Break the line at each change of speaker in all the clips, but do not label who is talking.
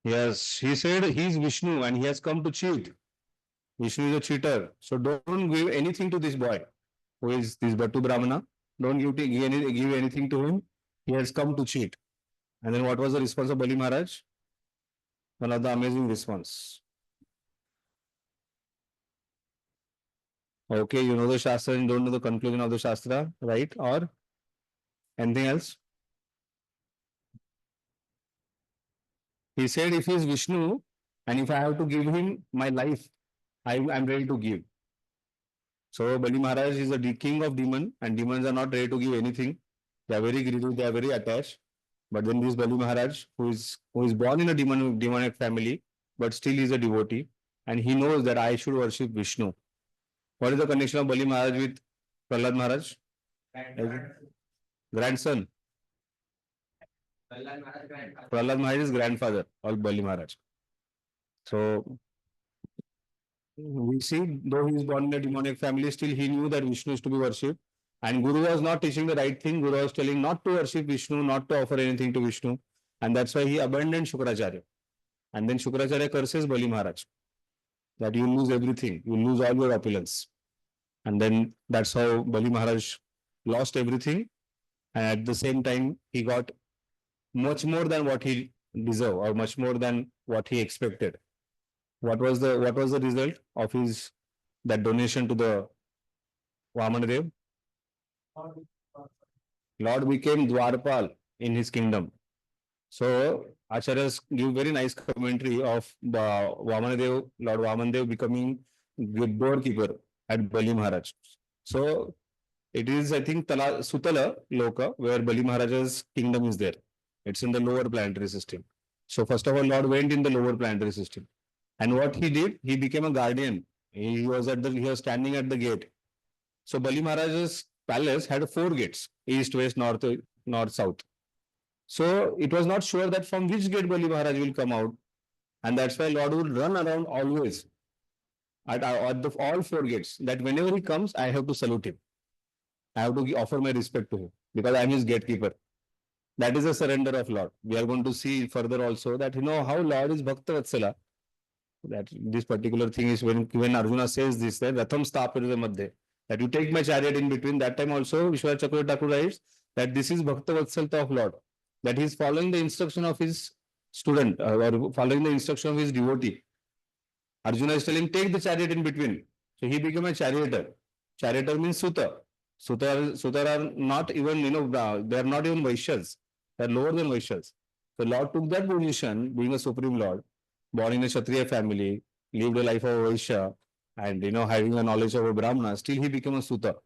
Yes, he said he's Vishnu and he has come to cheat. Vishnu is a cheater. So don't give anything to this boy who is this Bhattu Brahmana. Don't give anything to him. He has come to cheat. And then what was the response of Bali Maharaj? One of the amazing response. Okay, you know the Shastra and don't know the conclusion of the Shastra, right? Or anything else? He said, if he is Vishnu and if I have to give him my life, I'm ready to give. So Bali Maharaj is the king of demon and demons are not ready to give anything. They are very greedy, they are very attached. But then this Bali Maharaj, who is born in a demonic family, but still is a devotee, and he knows that I should worship Vishnu. What is the connection of Bali Maharaj with Prahlad Maharaj? Grandson. Prahlad Maharaj is grandfather of Bali Maharaj. So we see, though he is born in a demonic family, still he knew that Vishnu is to be worshipped. And Guru was not teaching the right thing. Guru was telling not to worship Vishnu, not to offer anything to Vishnu. And that's why he abandoned Shukracharya. And then Shukracharya curses Bali Maharaj that you lose everything, you lose all your opulence. And then that's how Bali Maharaj lost everything. And at the same time, he got much more than what he deserved or much more than what he expected. What was the result of his that donation to the Vamanadev? Lord became Dwarpal in his kingdom. So Acharyas give very nice commentary of Vamanadev, Lord Vamanadev becoming the doorkeeper at Bali Maharaj. So it is, I think, Sutala Loka, where Bali Maharaj's kingdom is there. It's in the lower planetary system. So first of all, Lord went in the lower planetary system. And what he did, he became a guardian. He was standing at the gate. So Bali Maharaj's palace had four gates: east, west, north, south. So it was not sure that from which gate Bali Maharaj will come out. And that's why Lord would run around always at all four gates. That whenever he comes, I have to salute him. I have to offer my respect to him because I'm his gatekeeper. That is a surrender of Lord. We are going to see further also that how Lord is Bhakta Vatsala. That this particular thing is when Arjuna says this, that Ratham Stapirate Madhya, that you take my chariot in between. That time also Vishwanath Chakravarti Thakur writes that this is Bhakta Vatsalta of Lord. That he is following the instruction of his student or following the instruction of his devotee. Arjuna is telling, take the chariot in between. So he became a charioteer. Charioteer means Suta. Suta are not even, they are not even Vaishyas. They are lower than Vaishyas. So Lord took that position, being a supreme Lord, born in a Kshatriya family, lived a life of a Vaishya, and having a knowledge of a Brahmana, still he became a Suta.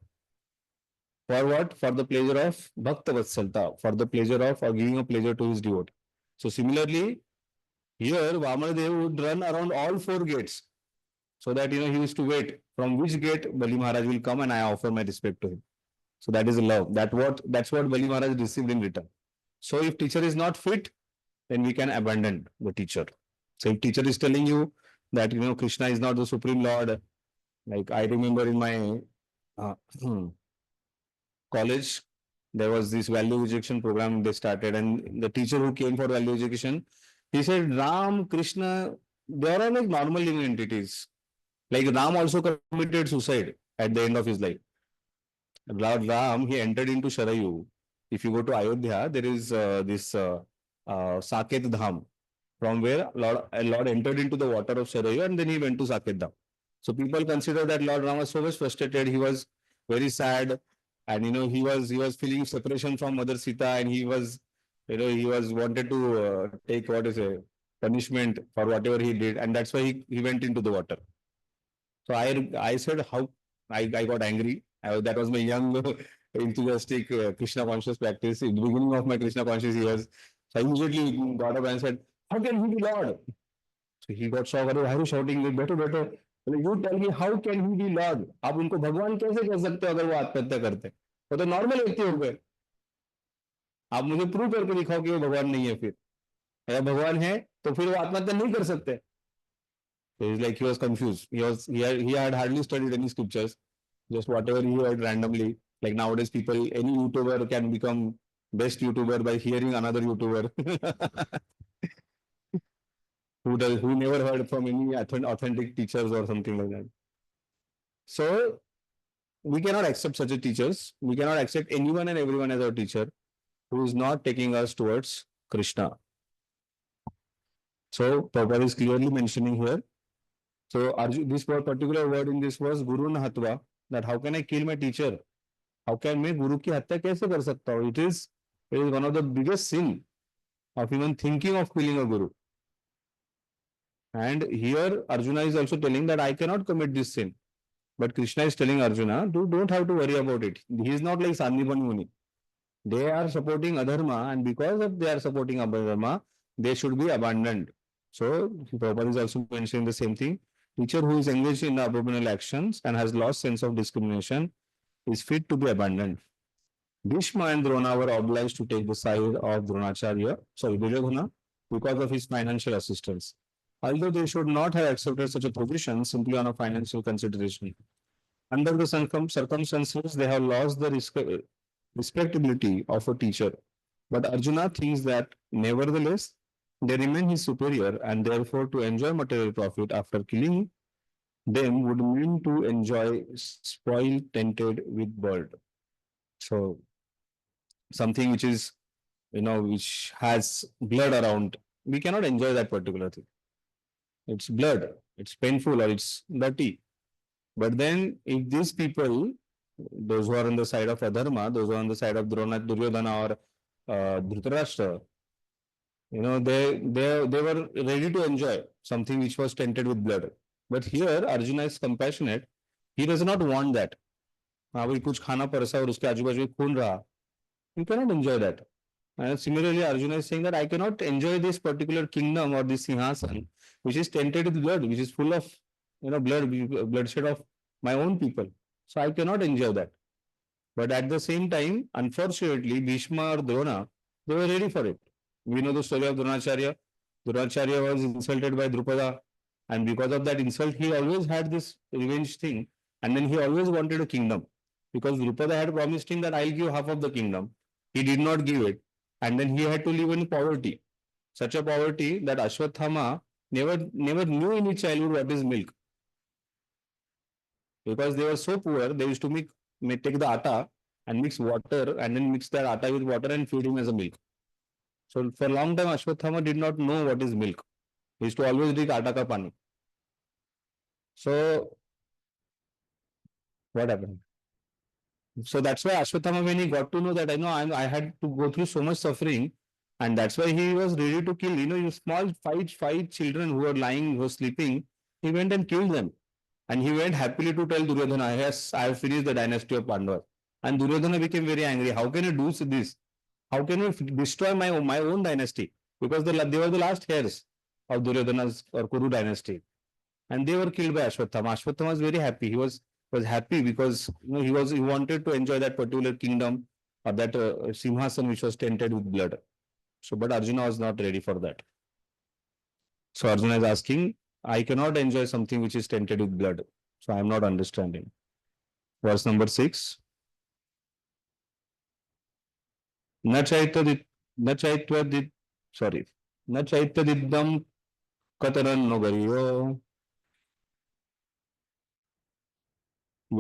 For what? For the pleasure of Bhakta Vatsalta, for the pleasure of or giving a pleasure to his devotee. So similarly, here Vamanadev would run around all four gates so that he used to wait from which gate Bali Maharaj will come and I offer my respect to him. So that is love. That's what Bali Maharaj received in return. So if teacher is not fit, then we can abandon the teacher. So if teacher is telling you that Krishna is not the supreme Lord, like I remember in my uh, college, there was this value education program they started, and the teacher who came for value education, he said Ram, Krishna, they are all like normal living entities. Like Ram also committed suicide at the end of his life. Lord Ram, he entered into Sharayu. If you go to Ayodhya, there is this Saket Dham, from where Lord entered into the water of Sharayu and then he went to Saket Dham. So people consider that Lord Ram was so much frustrated, he was very sad, and he was feeling separation from Mother Sita, and he was wanted to take what is a punishment for whatever he did, and that's why he went into the water. So I said how I got angry. That was my young enthusiastic Krishna conscious practice. In the beginning of my Krishna conscious years, so I immediately got up and said, "How can he be Lord?" So he got shocked. Why are you shouting? Better, better. You tell me, how can he be Lord? आप उनको भगवान कैसे कह सकते हो अगर वो आत्महत्या करते? वो तो नॉर्मल व्यक्ति हो गए. आप मुझे प्रूव करके दिखाओ कि वो भगवान नहीं है फिर. अगर भगवान है तो फिर वो आत्महत्या नहीं कर सकते. So he's like he was confused. He had hardly studied any scriptures, just whatever he heard randomly. Like nowadays, any YouTuber can become best YouTuber by hearing another YouTuber. who never heard from any authentic teachers or something like that. So we cannot accept such a teachers. We cannot accept anyone and everyone as our teacher who is not taking us towards Krishna. So Prabhupada is clearly mentioning here. So this particular word in this was Guru Hatva, that how can I kill my teacher? How can मैं गुरु की हत्या कैसे कर सकता हूँ? It is one of the biggest sin of even thinking of killing a guru. And here Arjuna is also telling that I cannot commit this sin. But Krishna is telling Arjuna, you don't have to worry about it. He is not like Sandipan Muni. They are supporting adharma, and because of they are supporting adharma, they should be abandoned. So Prabhupada is also mentioning the same thing. Teacher who is engaged in abominable actions and has lost sense of discrimination is fit to be abandoned. Bhishma and Drona were obliged to take the side of Duryodhana, because of his financial assistance. Although they should not have accepted such a position simply on a financial consideration. Under the circumstances, they have lost the respectability of a teacher. But Arjuna thinks that nevertheless, they remain his superior, and therefore to enjoy material profit after killing them would mean to enjoy spoil tainted with bird. So something which is, which has blood around, we cannot enjoy that particular thing. It's blood, it's painful, or it's dirty. But then if these people, those who are on the side of Adharma, those who are on the side of Duryodhana or Dhritarashtra, they were ready to enjoy something which was tainted with blood. But here Arjuna is compassionate. He does not want that. हाँ भाई कुछ खाना परसा और उसके आजू बाजू में खून रहा. You cannot enjoy that. And similarly, Arjuna is saying that I cannot enjoy this particular kingdom or this Singhasan, which is tainted with blood, which is full of bloodshed of my own people. So I cannot enjoy that. But at the same time, unfortunately, Bhishma or Drona, they were ready for it. We know the story of Dronacharya. Dronacharya was insulted by Drupada, and because of that insult, he always had this revenge thing, and then he always wanted a kingdom. Because Drupada had promised him that I'll give half of the kingdom. He did not give it, and then he had to live in poverty. Such a poverty that Ashwathama never knew in his childhood what is milk. Because they were so poor, they used to take the atta and mix water, and then mix that atta with water and feed him as a milk. So for a long time, Ashwathama did not know what is milk. He used to always drink atta ka pani. So what happened? So that's why Ashwathama, when he got to know that I had to go through so much suffering, and that's why he was ready to kill. You small five children who were lying, who were sleeping, he went and killed them. And he went happily to tell Duryodhana, yes, I have finished the dynasty of Pandavas. And Duryodhana became very angry. How can you do this? How can you destroy my own dynasty? Because they were the last heirs of Duryodhana's or Kuru dynasty. And they were killed by Ashwathama. Ashwathama was very happy. He was happy because he wanted to enjoy that particular kingdom or that Simhasan which was tainted with blood. So, but Arjuna was not ready for that. So Arjuna is asking, I cannot enjoy something which is tainted with blood. So I am not understanding. Verse number 6. न चैत्यदिदम कतरन्नो गरियो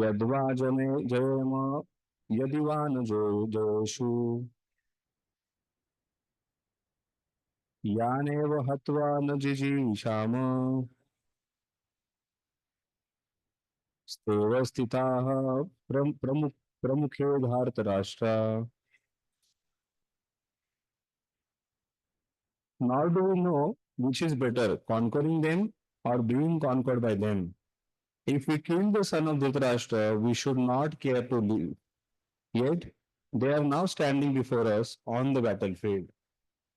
यद्वा जयम यदिवान जयेषु यानेव हत्वा न जिजीषाम स्तेव स्थिताः प्रमुखे धार्तराष्ट्रा. Nor do we know which is better, conquering them or being conquered by them. If we kill the son of Dhritarashtra, we should not care to live. Yet, they are now standing before us on the battlefield.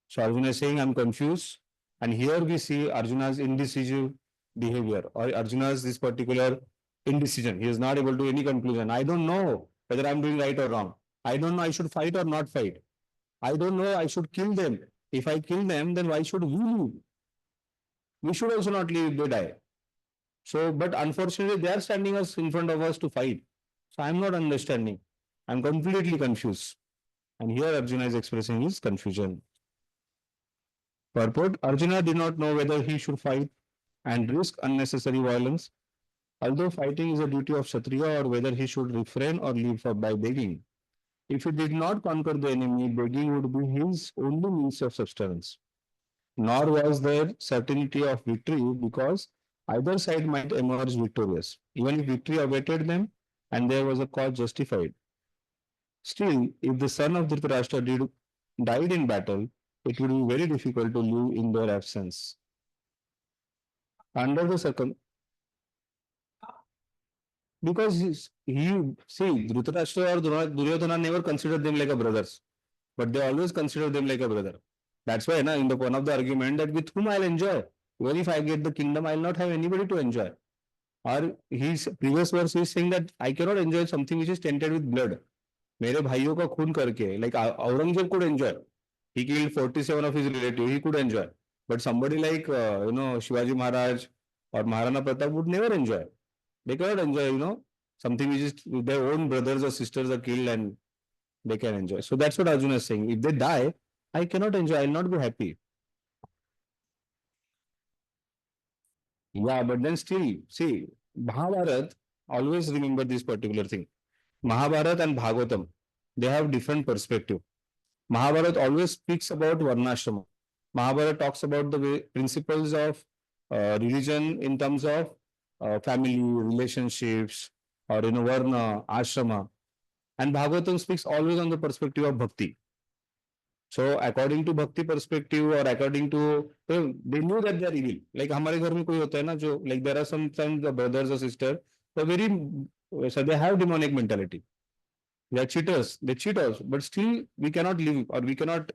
So Arjuna is saying, I'm confused. And here we see Arjuna's indecisive behavior, or Arjuna's this particular indecision. He is not able to any conclusion. I don't know whether I'm doing right or wrong. I don't know I should fight or not fight. I don't know I should kill them. If I kill them, then why should we live? We should also not live if they die. So, but unfortunately, they are standing us in front of us to fight. So I'm not understanding. I'm completely confused. And here Arjuna is expressing his confusion. Purport: Arjuna did not know whether he should fight and risk unnecessary violence, although fighting is a duty of Kshatriya, or whether he should refrain or live by begging. If he did not conquer the enemy, begging would be his only means of subsistence. Nor was there certainty of victory because either side might emerge victorious, even if victory awaited them and there was a cause justified. Still, if the son of Dhritarashtra died in battle, it would be very difficult to live in their absence. Under the circum, because he see Dhritarashtra or Duryodhana never considered them like a brothers, but they always consider them like a brother. That's why, in the one of the argument that with whom I'll enjoy. Even if I get the kingdom, I'll not have anybody to enjoy. Or his previous verse is saying that I cannot enjoy something which is tainted with blood. मेरे भाइयों का खून करके, like Aurangzeb could enjoy. He killed 47 of his relatives. He could enjoy. But somebody like Shivaji Maharaj or Maharana Pratap would never enjoy. They cannot enjoy, something which is their own brothers or sisters are killed and they can enjoy. So that's what Arjuna is saying. If they die, I cannot enjoy. I'll not be happy. Yeah, but then still, see, Mahabharat, always remember this particular thing. Mahabharat and Bhagavatam, they have different perspective. Mahabharat always speaks about Varnashrama. Mahabharat talks about the principles of religion in terms of family, relationships, or Varna, Ashrama. And Bhagavatam speaks always on the perspective of Bhakti. So according to Bhakti perspective or according to, they knew that they are evil. Like हमारे घर में कोई होता है ना जो, like there are sometimes the brothers or sisters, they're very, so they have demonic mentality. They are cheaters. They cheat also, but still we cannot live or we cannot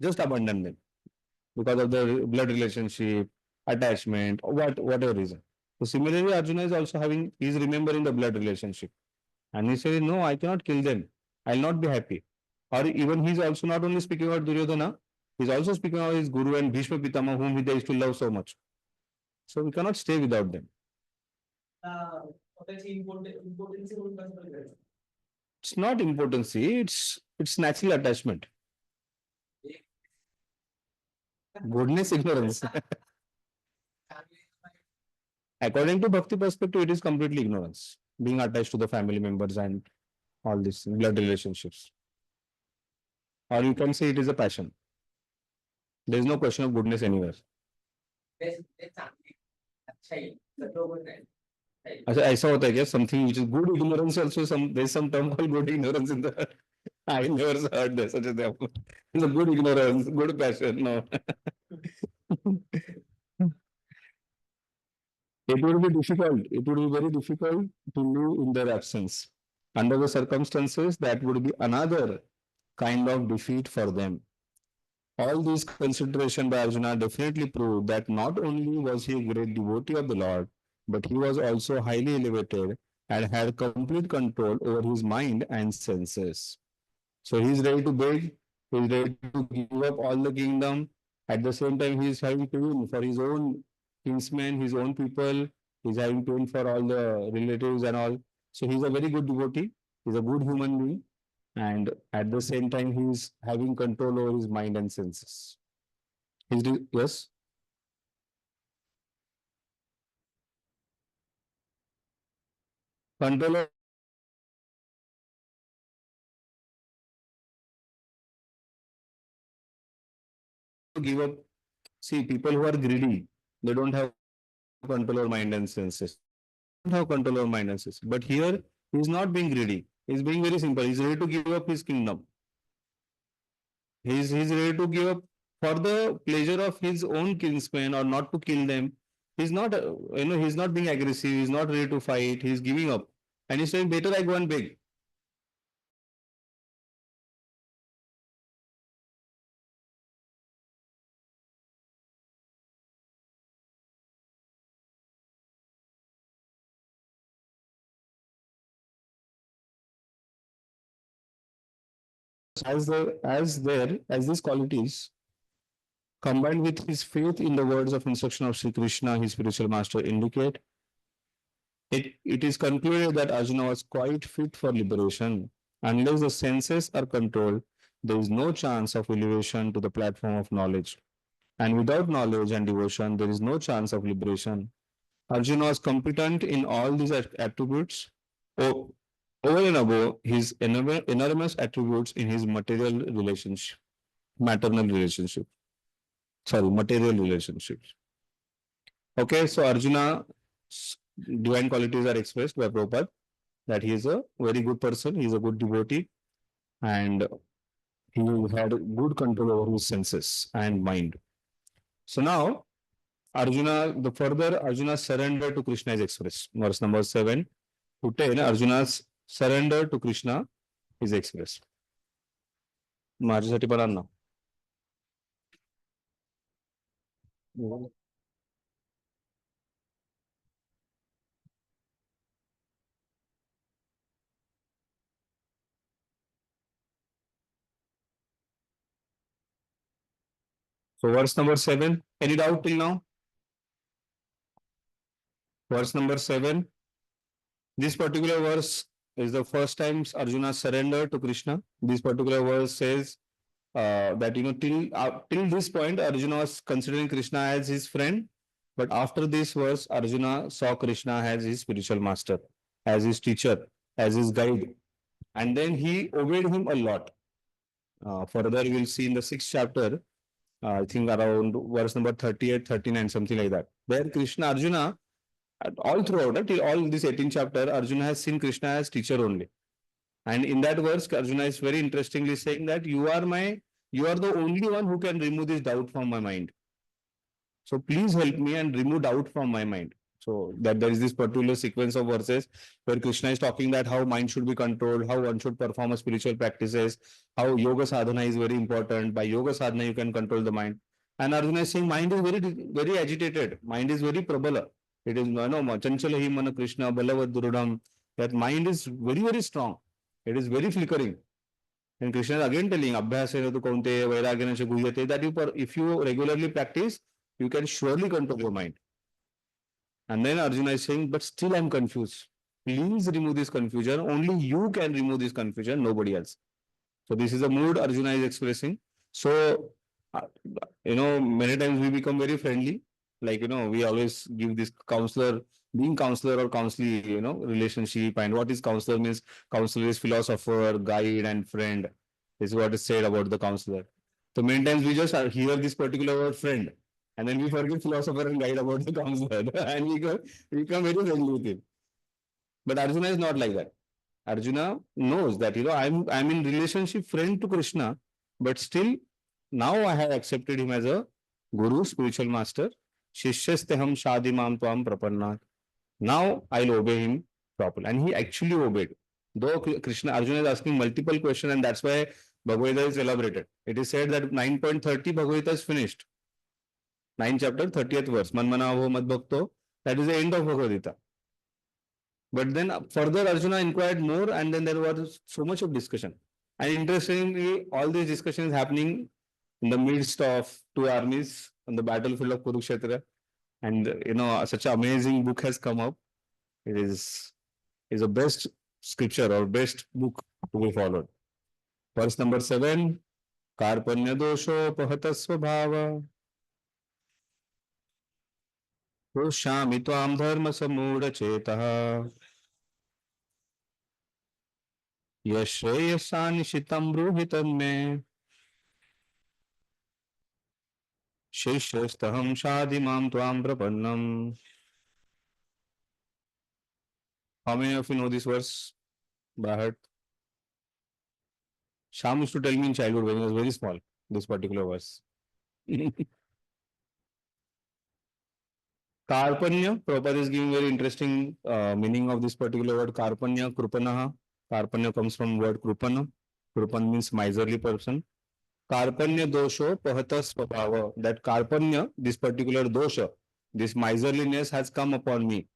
just abandon them because of the blood relationship, attachment, or whatever reason. So similarly, Arjuna is also having, he is remembering the blood relationship. And he says, no, I cannot kill them. I'll not be happy. Or even he's also not only speaking about Duryodhana, he's also speaking about his Guru and Bhishma Pitama, whom he used to love so much. So we cannot stay without them. It's not impotency, it's natural attachment. Goodness, ignorance. According to Bhakti perspective, it is completely ignorance. Being attached to the family members and all these blood relationships. Or you can say it is a passion. There is no question of goodness anywhere. अच्छा ऐसा होता है क्या? Something which is good ignorance also, there's some term called good ignorance in the. I never heard this such a thing. It's a good ignorance, good passion. No. It would be difficult. It would be very difficult to live in their absence. Under the circumstances, that would be another kind of defeat for them. All these consideration by Arjuna definitely prove that not only was he a great devotee of the Lord, but he was also highly elevated and had complete control over his mind and senses. So he is ready to beg, he is ready to give up all the kingdom. At the same time, he is having pain for his own kinsmen, his own people. He is having pain for all the relatives and all. So he is a very good devotee. He is a good human being. And at the same time, he is having control over his mind and senses. Yes? Control to give up. See, people who are greedy, they don't have control over mind and senses. Don't have control over mind and senses. But here, he is not being greedy. He is being very simple. He is ready to give up his kingdom. He's ready to give up for the pleasure of his own kinsmen or not to kill them. He's not, he's not being aggressive. He's not ready to fight. He's giving up. And he's saying, better I go and beg. As these qualities combined with his faith in the words of instruction of Sri Krishna, his spiritual master, indicate it is concluded that Arjuna was quite fit for liberation. Unless the senses are controlled, there is no chance of elevation to the platform of knowledge. And without knowledge and devotion, there is no chance of liberation. Arjuna was competent in all these attributes. O- Over and above his enormous attributes in his material relationship, maternal relationship, sorry, material relationships. Okay, so divine qualities are expressed by Prabhupada that he is a very good person, he is a good devotee, and he had good control over his senses and mind. So now, the further Arjuna's surrender to Krishna is expressed. Verse number 7 to 10, Arjuna's surrender to Krishna is expressed. माझ्यासाठी पण आण ना. So verse number 7, any doubt till now? Verse number 7, this particular verse is the first time Arjuna surrendered to Krishna. This particular verse says that till this point Arjuna was considering Krishna as his friend, but after this verse Arjuna saw Krishna as his spiritual master, as his teacher, as his guide, and then he obeyed him a lot. Further, we will see in the sixth chapter, I think around verse number 38, 39, something like that. Where Arjuna, all throughout, till all this 18th chapter, Arjuna has seen Krishna as teacher only. And in that verse, Arjuna is very interestingly saying that you are the only one who can remove this doubt from my mind. So please help me and remove doubt from my mind. So that there is this particular sequence of verses where Krishna is talking that how mind should be controlled, how one should perform a spiritual practices, how yoga sadhana is very important. By yoga sadhana, you can control the mind. And Arjuna is saying mind is very agitated. Mind is very prabala. It is chanchala mana Krishna, balavad durudam. That mind is very strong. It is very flickering. And Krishna is again telling, Abhyasena tu kaunte, vairagyana cha guhyate, that if you regularly practice, you can surely control your mind. And then Arjuna is saying, but still I'm confused. Please remove this confusion. Only you can remove this confusion, nobody else. So this is the mood Arjuna is expressing. So, many times we become very friendly. Like, we always give this being counselor or counselee, relationship. And what is counselor means? Counselor is philosopher, guide, and friend. This is what is said about the counselor. So many times we just hear this particular word friend. And then we forget philosopher and guide about the counselor. And we become very friendly with him. But Arjuna is not like that. Arjuna knows that, I'm in relationship friend to Krishna, but still now I have accepted him as a guru, spiritual master. Shishyasteham shadimam tvam prapanna. Now I'll obey him properly. And he actually obeyed. Though Arjuna is asking multiple questions, and that's why Bhagavad Gita is elaborated. It is said that 9.30 Bhagavad Gita is finished. 9th chapter, 30th verse. Manmanavo madbhakto. That is the end of Bhagavad Gita. But then further Arjuna inquired more, and then there was so much of discussion. And interestingly, all this discussion is happening in the midst of two armies on the battlefield of Kurukshetra. And such an amazing book has come up. It is the best scripture or best book to be followed. Verse number 7, Karpanya dosho pahata svabhava. Roshami tvam dharma samudha chetah. यश्रेयसानिशितं ब्रूहि तन्मे शिष्यस्तहं शाधिमां त्वां प्रपन्नम्. How many of you know this verse by heart? Sham used to tell me in childhood when he was very small, this particular verse. Karpanya, Prabhupada is giving very interesting meaning of this particular word Karpanya, Krupanaha. Karpanya comes from word Krupana. Krupan means miserly person. Karpanya dosho pahata svabhava. That Karpanya, this particular dosha, this miserliness has come upon me.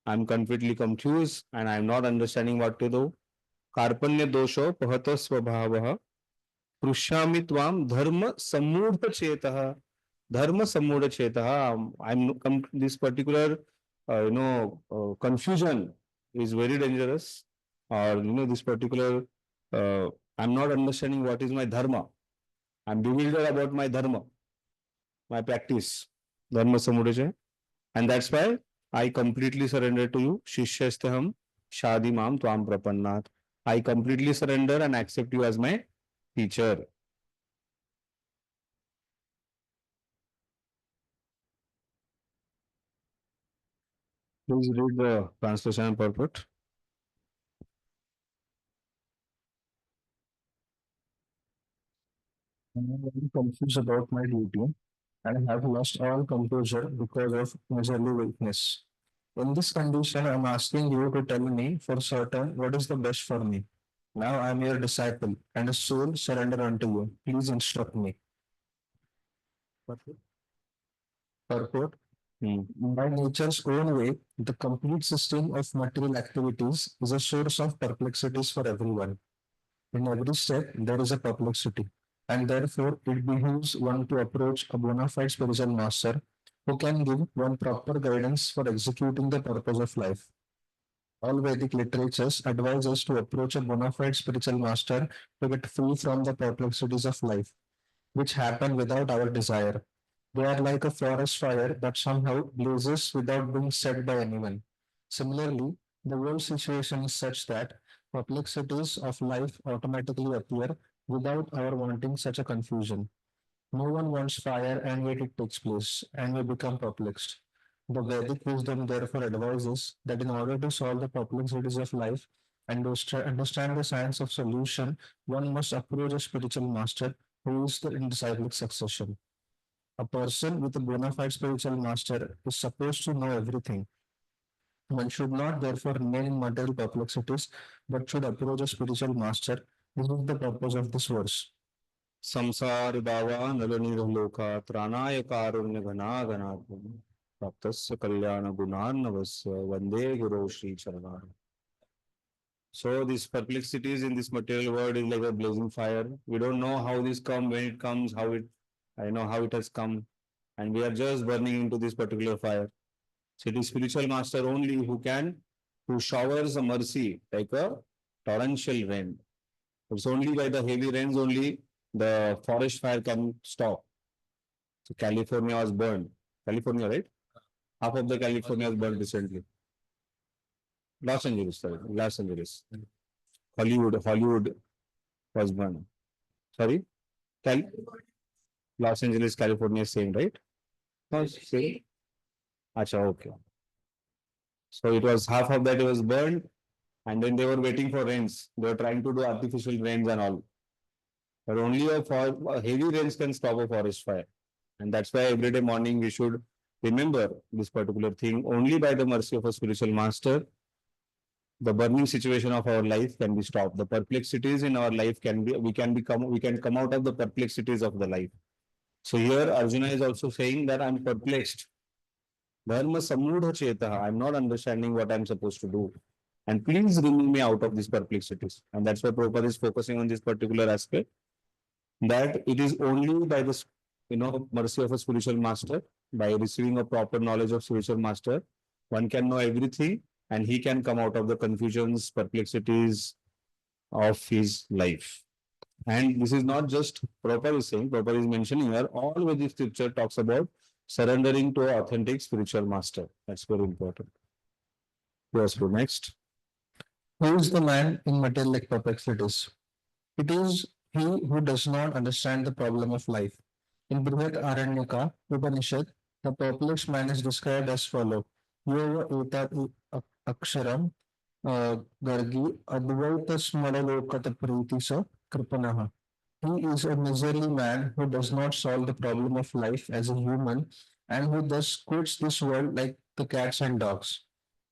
I'm completely confused and I'm not understanding what to do. Karpanya dosho pahata svabhava. Prushyami tvam dharma samudha chetah. Dharma samudha chetah. This particular, confusion is very dangerous. Or, this particular, I'm not understanding what is my dharma. I'm bewildered about my dharma. my practice. Dharma samudaya. And that's why I completely surrender to you. Shishyastaham Shadi Mam Tvam Prapannat. I completely surrender and accept you as my teacher. Please read the translation and purport.
I am very confused about my duty and have lost all composure because of miserly weakness. In this condition, I am asking you to tell me for certain what is the best for me. Now I am your disciple and a soul surrender unto you. Please instruct me. Purport.
Hmm.
By nature's own way, the complete system of material activities is a source of perplexities for everyone. In every step, there is a perplexity, and therefore it behooves one to approach a bona fide spiritual master who can give one proper guidance for executing the purpose of life. All Vedic literatures advise us to approach a bona fide spiritual master to get free from the perplexities of life, which happen without our desire. They are like a forest fire that somehow blazes without being set by anyone. Similarly, the world situation is such that perplexities of life automatically appear without our wanting such a confusion. No one wants fire and yet it takes place, and we become perplexed. The Vedic wisdom therefore advises that in order to solve the perplexities of life and to understand the science of solution, one must approach a spiritual master who is the in disciplic succession. A person with a bona fide spiritual master is supposed to know everything. One should not therefore remain in material perplexities, but should approach a spiritual master. This is the purpose of this verse.
संसार दावा नलनिर्लोका त्राणाय कारुण्य घनाघनात्म भक्तस्य कल्याण गुणार्णवस्य वंदे गुरु श्री चरणा. So these perplexities in this material world is like a blazing fire. We don't know how this come, when it comes, how it, I know how it has come, and we are just burning into this particular fire. So it is spiritual master only who showers a mercy like a torrential rain. It's only by the heavy rains only the forest fire can stop. So California was burned. California, right? Half of the California was burned recently. Los Angeles, sorry, Los Angeles. Hollywood was burned. Sorry, Cal Los Angeles, California, same, right? No, same. Acha, okay. So it was half of that it was burned, and then they were waiting for rains. They were trying to do artificial rains and all. But only a heavy rains can stop a forest fire. And that's why every day morning we should remember this particular thing. Only by the mercy of a spiritual master, the burning situation of our life can be stopped. The perplexities in our life we can come out of the perplexities of the life. So here Arjuna is also saying that I'm perplexed. Dharma samudha cheta. I'm not understanding what I'm supposed to do. And please remove me out of these perplexities. And that's why Prabhupada is focusing on this particular aspect, that it is only by the mercy of a spiritual master, by receiving a proper knowledge of spiritual master, one can know everything and he can come out of the confusions, perplexities of his life. And this is not just Prabhupada is saying, Prabhupada is mentioning here, all Vedic scripture talks about surrendering to an authentic spiritual master. That's very important. Yes, go next.
Who is the man in material perplexities? It is he who does not understand the problem of life. In Brihat Aranyaka Upanishad, the perplexed man is described as follows: Yova etat aksharam gargi advaita smaralokata pritisa kripanaha. He is a miserly man who does not solve the problem of life as a human and who thus quits this world like the cats and dogs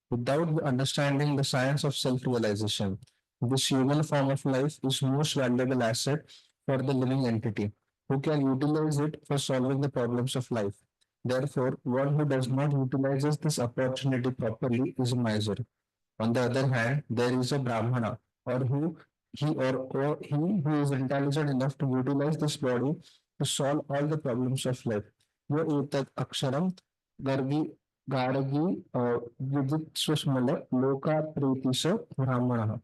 without understanding the science of self-realization. This human form of life is most valuable asset for the living entity, who can utilize it for solving the problems of life. Therefore, one who does not utilize this opportunity properly is a miser. On the other hand, there is a Brahmana, or he who is intelligent enough to utilize this body to solve all the problems of life. Yo etat aksharam gargi gargi viditsvasmala loka pritisa brahmana.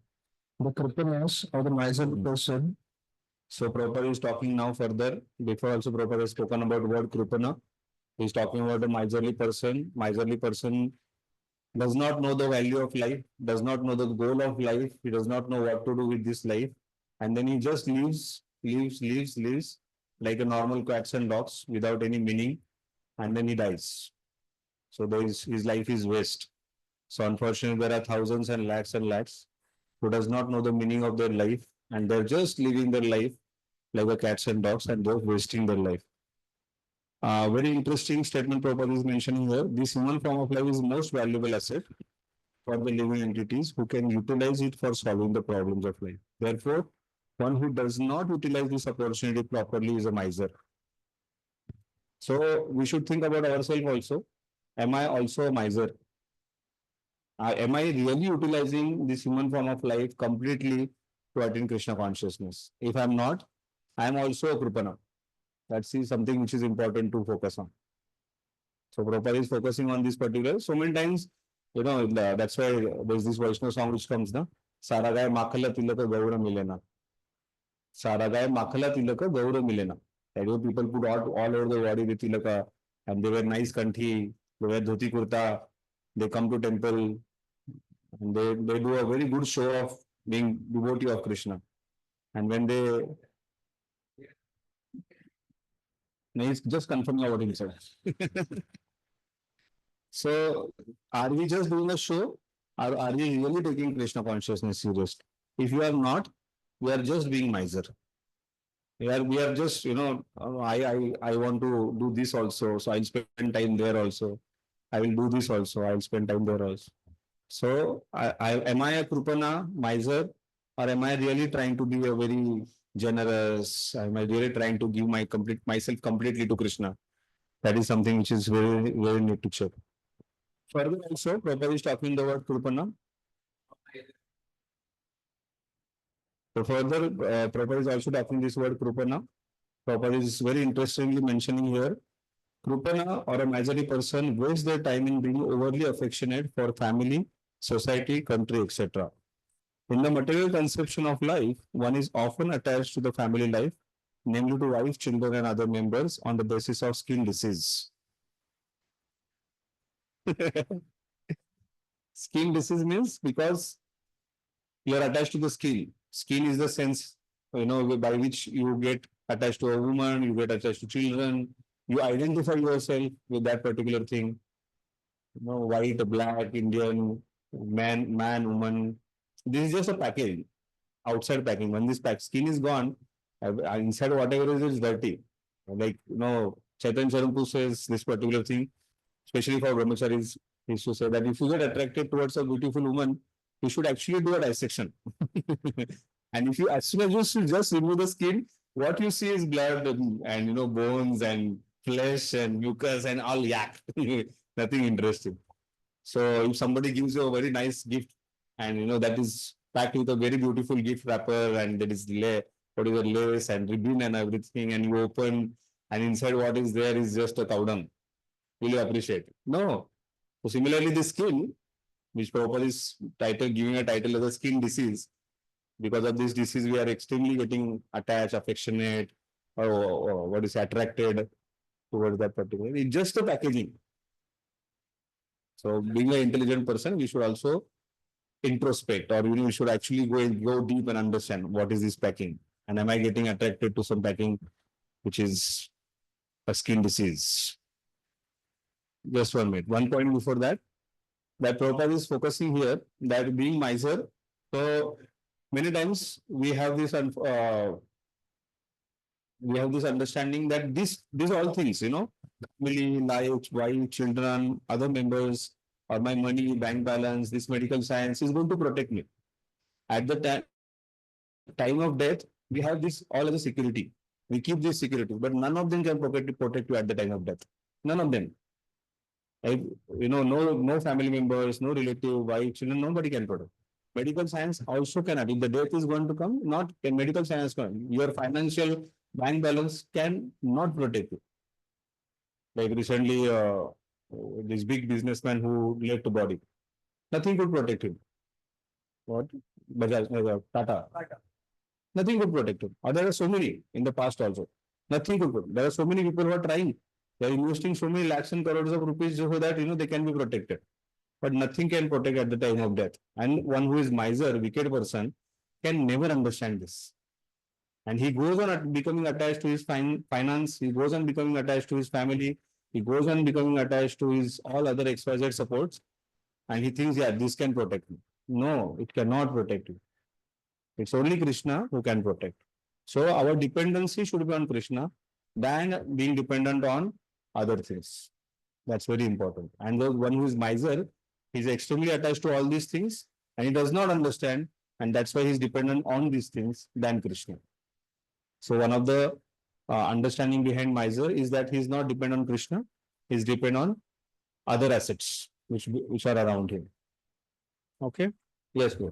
The crippleness of the miserly person
So Prabhupada is talking now further. Before also Prabhupada has spoken about word Kripana. He's talking about a miserly person. Miserly person does not know the value of life, does not know the goal of life. He does not know what to do with this life. And then he just lives like a normal cats and dogs without any meaning. And then he dies. So his life is waste. So unfortunately, there are thousands and lakhs who does not know the meaning of their life, and they're just living their life like the cats and dogs, and they're wasting their life. Very interesting statement Prabhupada is mentioning here. This human form of life is most valuable asset for the living entities who can utilize it for solving the problems of life. Therefore, one who does not utilize this opportunity properly is a miser. So we should think about ourselves also. Am I also a miser? Am I really utilizing this human form of life completely to attain Krishna consciousness? If I'm not, I'm also a Kripana. That's something which is important to focus on. So Prabhupada is focusing on this particular. So many times, that's why there's this Vaishnava song which comes, na? Sara gaya makhala tilaka gaura milena. Sara gaya makhala tilaka gaura milena. That way people put all over the body with tilaka and they wear nice kanthi, they wear dhoti kurta, they come to temple and they do a very good show of being devotee of Krishna. And when they, he's just confirming what he said. So, are we just doing a show or are we really taking Krishna consciousness serious? If you are not, we are just being miser. We are just, I want to do this also. So I'll spend time there also. I will do this also. I'll spend time there also. So am I a Krupana miser or am I really trying to be a very generous? Am I really trying to give myself completely to Krishna? That is something which is very, very need to check. Further also, Prabhupada is talking the word Krupana. So further, Prabhupada is also talking this word Krupana. Prabhupada is very interestingly mentioning here, Krupana or a miserly person wastes their time in being overly affectionate for family, society, country, etc. In the material conception of life, one is often attached to the family life, namely to wife, children, and other members on the basis of skin disease. Skin disease means because you are attached to the skin. Skin is the sense, by which you get attached to a woman, you get attached to children, you identify yourself with that particular thing. White, black, Indian, woman. This is just a package, outside packing. When this skin is gone, inside whatever is dirty. Like, Chaitan Charampu says this particular thing, especially for brahmacharis, he used to say that if you get attracted towards a beautiful woman, you should actually do a dissection. And if you, as soon as you just remove the skin, what you see is blood and bones and flesh and mucus and all yak. Nothing interesting. So if somebody gives you a very nice gift and that is packed with a very beautiful gift wrapper and there is whatever lace and ribbon and everything, and you open and inside what is there is just a cow dung. Will you appreciate it? No. So similarly, the skin, which Prabhupada is giving a title as a skin disease, because of this disease, we are extremely getting attached, affectionate, or what is attracted towards that particular. It's just a packaging. So being an intelligent person, we should also introspect, or we should actually go deep and understand what is this packing, and am I getting attracted to some packing which is a skin disease. Just 1 minute. One point before that Prabhupada is focusing here, that being miser. So many times we have this understanding that these all things, family, life, wife, children, other members, or my money, bank balance, this medical science is going to protect me. At the time of death, we have this all as a security. We keep this security, but none of them can protect you at the time of death. None of them. Like, no family members, no relative, wife, children, nobody can protect. Medical science also cannot. If the death is going to come, not can medical science can. Your financial bank balance can not protect you. Like recently, this big businessman who left the body, nothing could protect him. What? Bajaj, Tata. Nothing could protect him. Or there are so many in the past also. Nothing could protect. There are so many people who are trying. They are investing so many lakhs and crores of rupees so that they can be protected. But nothing can protect at the time of death. And one who is miser, wicked person, can never understand this. And he goes on becoming attached to his finance. He goes on becoming attached to his family. He goes on becoming attached to his all other XYZ supports. And he thinks, yeah, this can protect me. No, it cannot protect you. It's only Krishna who can protect. So our dependency should be on Krishna than being dependent on other things. That's very important. And the one who is miser, he's extremely attached to all these things and he does not understand. And that's why he's dependent on these things than Krishna. So one of the understanding behind miser is that he's not dependent on Krishna, he's dependent on other assets which are around him. Okay? Yes, bro.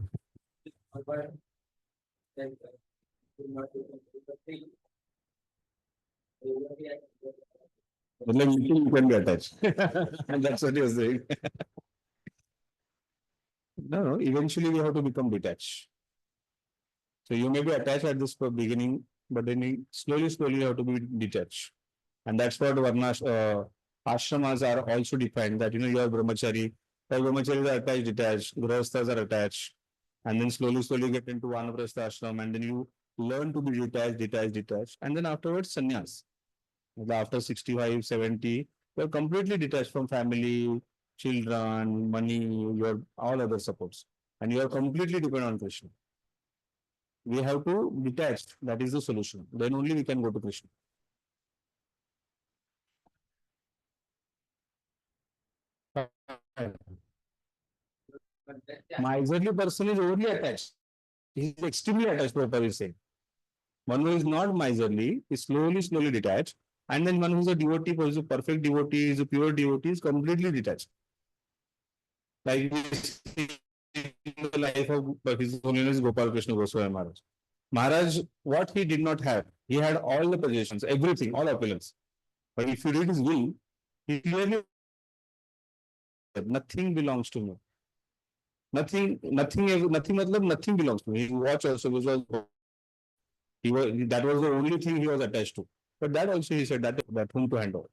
Like you can be attached. And that's what you're saying. No, eventually we have to become detached. So you may be attached at this beginning, but then slowly you have to be detached. And that's what ashramas are also defined that, you are brahmachari. All brahmacharis are attached, detached. Grahasthas are attached. And then slowly get into vanaprastha ashram. And then you learn to be detached. And then afterwards, sannyas. After 65, 70, you're completely detached from family, children, money, your all other supports. And you are completely dependent on Krishna. We have to detach. That is the solution. Then only we can go to Krishna. Miserly person is overly attached. He is extremely attached, Prabhupada is saying. One who is not miserly is slowly detached. And then one who is a devotee, who is a perfect devotee, is a pure devotee, is completely detached. Like we see in the life of His Holiness Gopal Krishna Goswami Maharaj. Maharaj, what he did not have, he had all the possessions, everything, all opulence. But if you read his will, he clearly said, nothing belongs to me. Nothing, nothing belongs to me. His watch also was that was the only thing he was attached to. But that also he said that whom to hand over.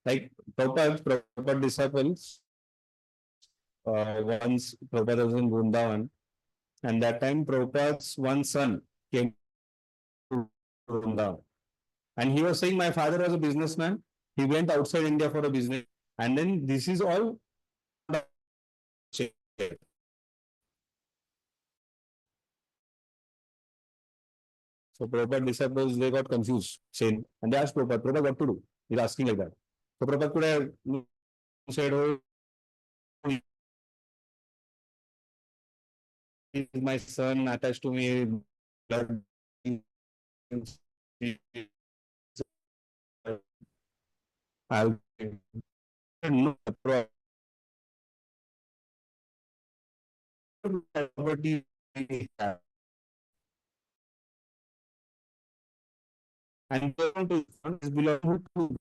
Like Prabhupada disciples, once Prabhupada was in Vrindavan, and that time Prabhupada's one son came to Vrindavan. And he was saying, my father was a businessman. He went outside India for a business. And then this is all. So Prabhupada disciples, they got confused, saying, and they asked Prabhupada, what to do? He's asking like that. So Prabhupada could have said, oh, he's my son attached to me. Blood. I'll no property and is belong to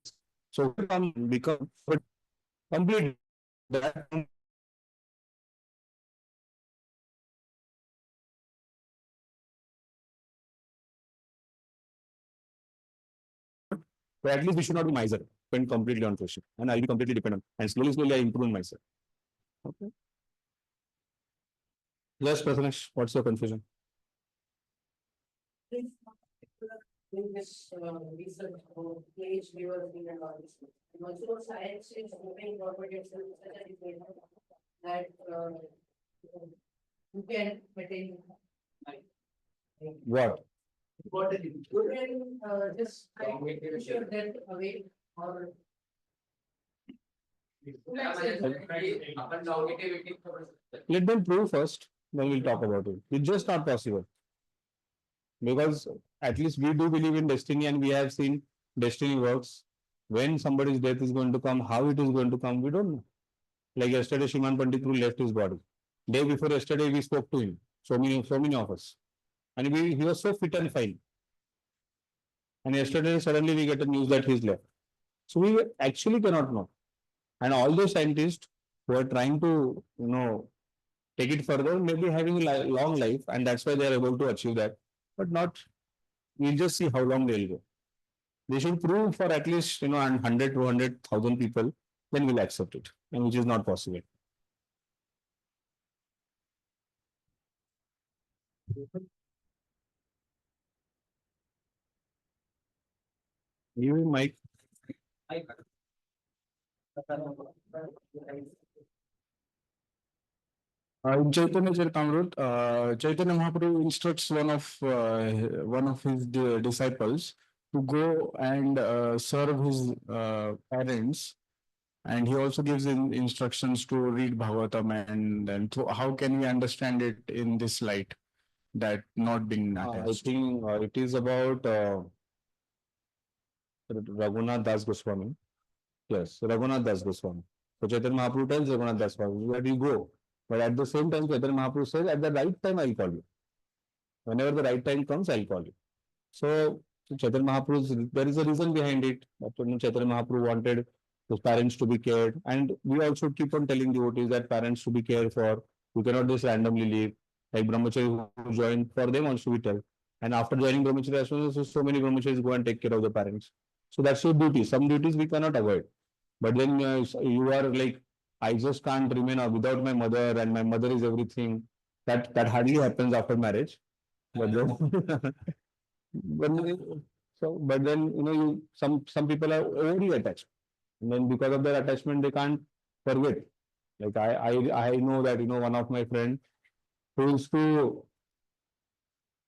so become complete that but at least we should not be miser, depend completely on Krishna. And I'll be completely dependent. And slowly I improve myself. Okay. Yes, Prathamesh, what's your confusion?
In this research about age viewers and all this. And also science is moving forward itself such a way that you can attain
What?
you can just push your debt away or
Let them prove first, then we'll talk about it. It's just not possible. Because at least we do believe in destiny and we have seen destiny works. When somebody's death is going to come, how it is going to come, we don't know. Like yesterday, Shriman Pandit left his body. Day before yesterday, we spoke to him. So many of us. And he was so fit and fine. And yesterday, suddenly we get a news that he's left. So we actually cannot know. And all those scientists who are trying to, take it further, maybe having a long life, and that's why they are able to achieve that. but not. We'll just see how long they'll go. They should prove for at least 100, 200,000 people, then we'll accept it, and which is not possible. You, Mike.
In Chaitanya Charitamrita, Chaitanya Mahaprabhu instructs one of his disciples to go and serve his parents, and he also gives instructions to read Bhagavatam. And so how can we understand it in this light that not being
I
attached?
think it is about Raghunath Das Goswami. Yes, Raghunath Das Goswami. So Chaitanya Mahaprabhu tells Raghunath Das Goswami that you go. But at the same time, Chaitanya Mahaprabhu says, at the right time, I'll call you. Whenever the right time comes, I'll call you. So Chaitanya Mahaprabhu, there is a reason behind it. Chaitanya Mahaprabhu wanted his parents to be cared. And we also keep on telling devotees that parents to be cared for. You cannot just randomly leave. Like brahmachari who join, for them also we tell. And after joining brahmachari as well, so many brahmacharis go and take care of the parents. So that's your duty. Some duties we cannot avoid. But then you are like, I just can't remain without my mother, and my mother is everything. That hardly happens after marriage. But then, but then some people are overly attached, and then because of their attachment, they can't forget. Like I know that one of my friend who used to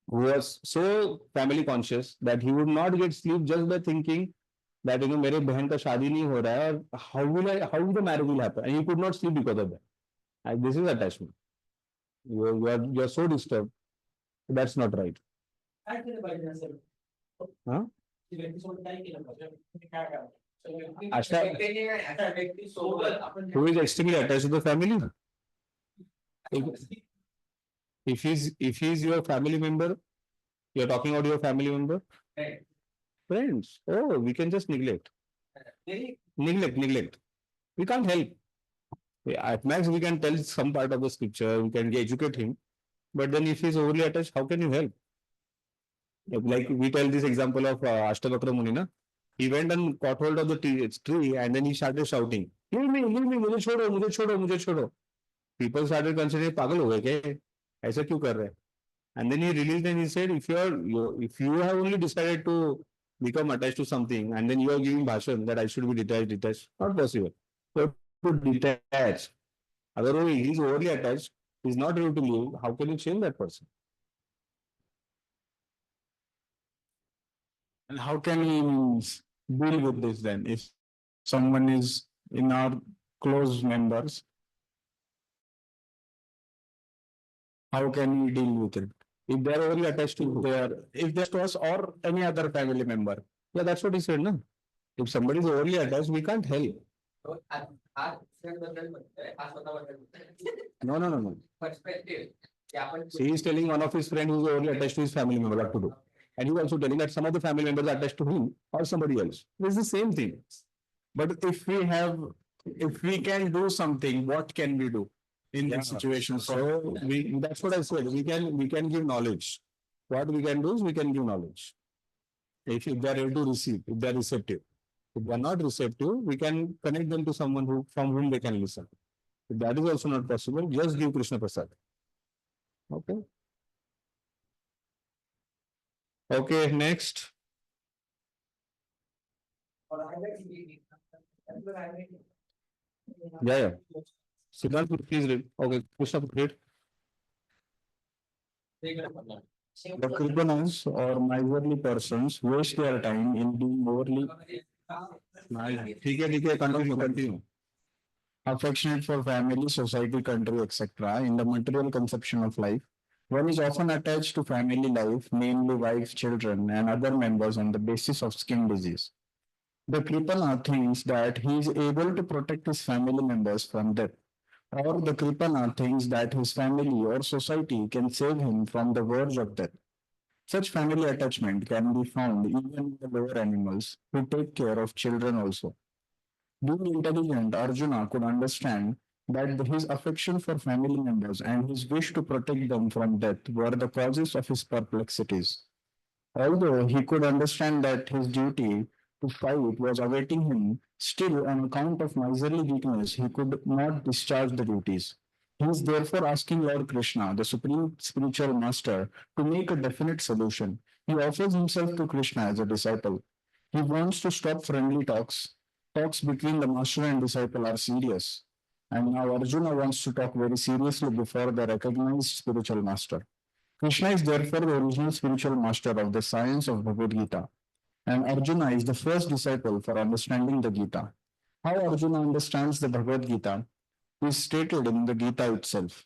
who was so family conscious that he would not get sleep just by thinking that मेरे बहन का शादी नहीं हो रहा है और how the marriage will happen, and he could not sleep because of that. And this is attachment. You are so disturbed. That's not right. Huh? Ashta, who is extremely attached to the family? If he's your family member, you're talking about your family member? Friends. Oh, we can just neglect. Neglect. We can't help. At max, we can tell some part of the scripture, we can educate him. But then if he's overly attached, how can you help? Like we tell this example of Ashtavakra Muni, na? He went and caught hold of the tree and then he started shouting, leave me, मुझे छोड़ो, मुझे छोड़ो, मुझे छोड़ो. People started considering, पागल हो गए क्या? ऐसा क्यों कर रहे हैं? And then he released and he said, if you have only decided to become attached to something and then you are giving bhashan that I should be detached, not possible. You have to detach. Otherwise, he is overly attached, he is not able to live. How can you change that person?
And how can we deal with this then? If someone is in our close members, how can we deal with it?
If they are overly attached to
If they're to us or any other family member.
yeah, that's what he said, no? If somebody is overly attached, we can't help. No. See, he's telling one of his friends who's overly attached to his family member what to do. And he's also telling that some of the family members are attached to him or somebody else. It's the same thing.
But if we can do something, what can we do in that situation?
So that's what I said. We can give knowledge. What we can do is we can give knowledge. If they are able to receive, if they are receptive. If they are not receptive, we can connect them to someone from whom they can listen. If that is also not possible, just give Krishna Prasad. Okay. Okay, next. Yeah. Siddharth, please read. Okay, Krishna, read.
The criminals or miserly persons waste their time in being overly
ठीक है, continue.
affectionate for family, society, country, etc. in the material conception of life. One is often attached to family life, mainly wife, children, and other members on the basis of skin disease. The Kripana thinks that he is able to protect his family members from death, or the Kripana thinks that his family or society can save him from the verge of death. Such family attachment can be found even in the lower animals who take care of children also. Being intelligent, Arjuna could understand that his affection for family members and his wish to protect them from death were the causes of his perplexities. Although he could understand that his duty to fight was awaiting him, still, on account of miserly weakness, he could not discharge the duties. He is therefore asking Lord Krishna, the supreme spiritual master, to make a definite solution. He offers himself to Krishna as a disciple. He wants to stop friendly talks. Talks between the master and disciple are serious. And now Arjuna wants to talk very seriously before the recognized spiritual master. Krishna is therefore the original spiritual master of the science of Bhagavad Gita, and Arjuna is the first disciple for understanding the Gita. How Arjuna understands the Bhagavad Gita is stated in the Gita itself.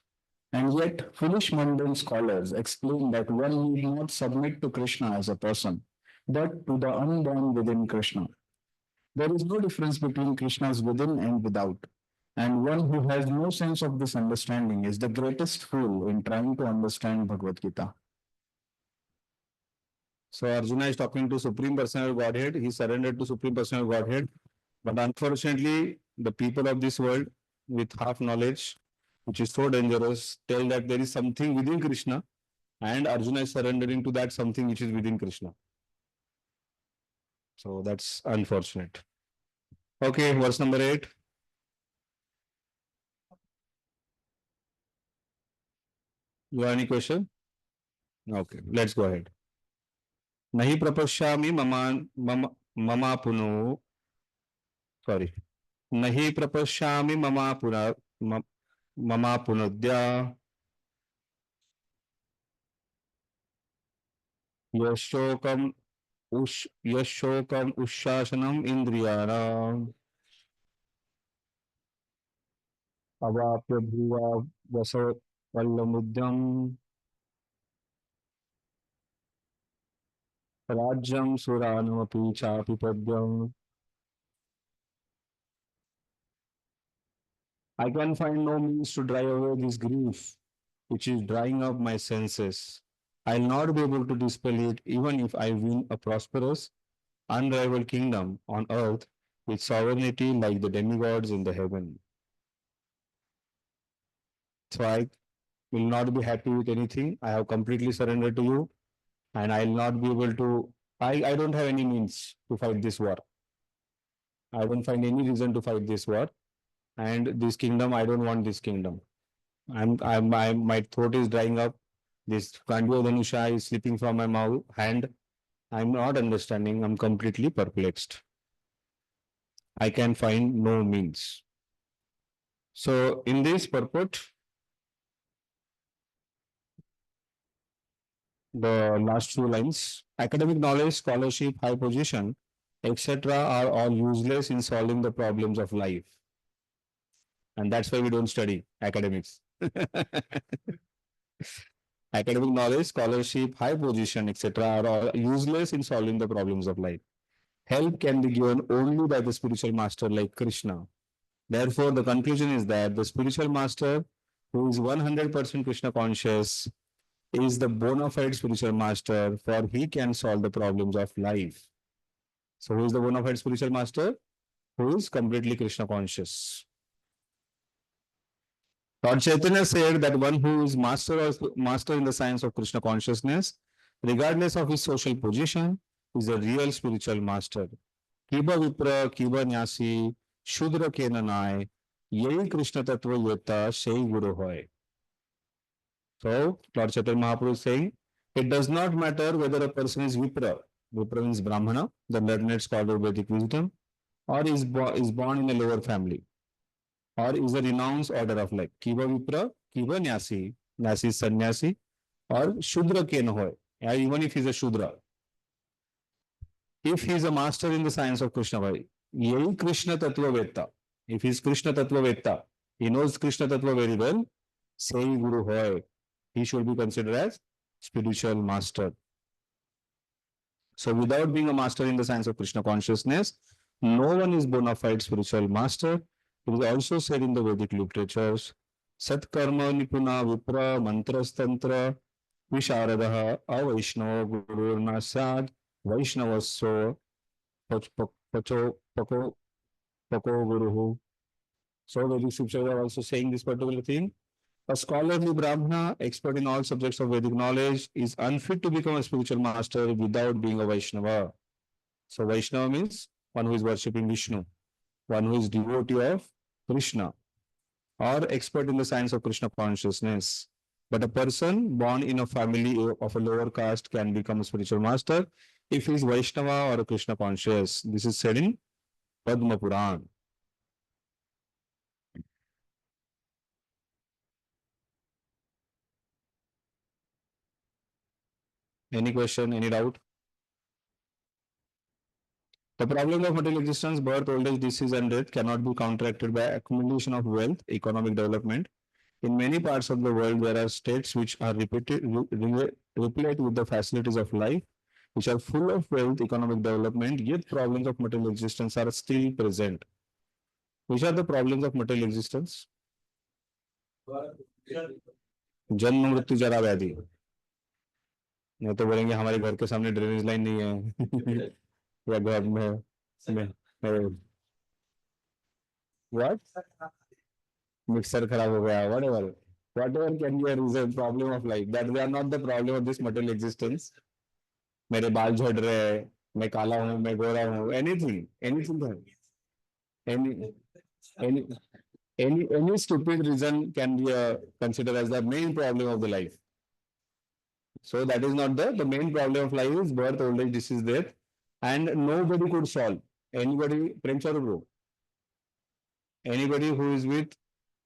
And yet, foolish mundane scholars explain that one need not submit to Krishna as a person, but to the unborn within Krishna. There is no difference between Krishna's within and without. And one who has no sense of this understanding is the greatest fool in trying to understand Bhagavad Gita.
So Arjuna is talking to Supreme Personal Godhead. He surrendered to Supreme Personal Godhead. But unfortunately, the people of this world with half knowledge, which is so dangerous, tell that there is something within Krishna, and Arjuna is surrendering to that something which is within Krishna. So that's unfortunate. Okay, verse number 8. You have any question? Okay, let's go ahead. Nahi prapashyami mama puno. Sorry. Nahi prapashyami mama punadya yashokam yashokam ushashanam indriyana avapya bhuva vasa vallamudyam rajyam suranamapi chapi padyam. I can find no means to drive away this grief, which is drying up my senses. I'll not be able to dispel it even if I win a prosperous, unrivaled kingdom on earth with sovereignty like the demigods in the heaven. So I will not be happy with anything. I have completely surrendered to you, and I'll not be able to. I don't have any means to fight this war. I don't find any reason to fight this war. And this kingdom, I don't want this kingdom. My throat is drying up. This Kandya Dhanusha is slipping from my mouth, hand. I'm not understanding. I'm completely perplexed. I can find no means. So, in this purport, the last few lines, academic knowledge, scholarship, high position, etc., are all useless in solving the problems of life. And that's why we don't study academics. Academic knowledge, scholarship, high position, etc., are all useless in solving the problems of life. Help can be given only by the spiritual master like Krishna. Therefore, the conclusion is that the spiritual master who is 100% Krishna conscious is the bona fide spiritual master, for he can solve the problems of life. So, who is the bona fide spiritual master? Who is completely Krishna conscious. Lord Chaitanya said that one who is master in the science of Krishna consciousness, regardless of his social position, is a real spiritual master. Kiba Vipra, Kiba Nyasi, Shudra Kenanai, Yei Krishna Tattva Yeta, Shei Guru Hoy. So, Lord Chaitanya Mahaprabhu is saying, it does not matter whether a person is Vipra, Vipra means Brahmana, the learned scholar of Vedic wisdom, or is born in a lower family, or is a renounced order of life. Kiva Vipra, Kiva Nyasi, Nyasi is sannyasi, or Shudra Ken Hoy, even if he is a Shudra. If he is a master in the science of Krishna, Yei Krishna Tattva Vetta. If he is Krishna Tattva Vetta, he knows Krishna Tattva very well, say Guru Hoy. He should be considered as spiritual master. So without being a master in the science of Krishna consciousness, no one is bona fide spiritual master. It is also said in the Vedic literatures, Satkarma Nipuna Vipra Mantrastantra Visharadaha Avaishnava Gururna Sad Vaishnavaso Pacho Pako Guruhu. So Vedic scriptures are also saying this particular thing. A scholarly Brahmana, expert in all subjects of Vedic knowledge, is unfit to become a spiritual master without being a Vaishnava. So Vaishnava means one who is worshipping Vishnu, one who is devotee of Krishna, or expert in the science of Krishna consciousness. But a person born in a family of a lower caste can become a spiritual master if he is Vaishnava or a Krishna conscious. This is said in Padma Puran. Any question, any doubt? The problem of material existence, birth, old age, disease, and death cannot be counteracted by accumulation of wealth, economic development. In many parts of the world, there are states which are replete with the facilities of life, which are full of wealth, economic development, yet problems of material existence are still present. Which are the problems of material existence? जन्म मृत्यु जरा व्याधि. नहीं तो बोलेंगे हमारे घर के सामने ड्रेनेज लाइन नहीं है या घर में what मिक्सर खराब हो गया whatever can be a reason problem of life that they are not the problem of this material existence. मेरे बाल झड़ रहे हैं, मैं काला हूँ, मैं गोरा हूँ, anything any any any stupid reason can be considered as the main problem of the life. So that is not the main problem of life is birth, old age, disease, death, and nobody could solve. Anybody, bro, anybody who is with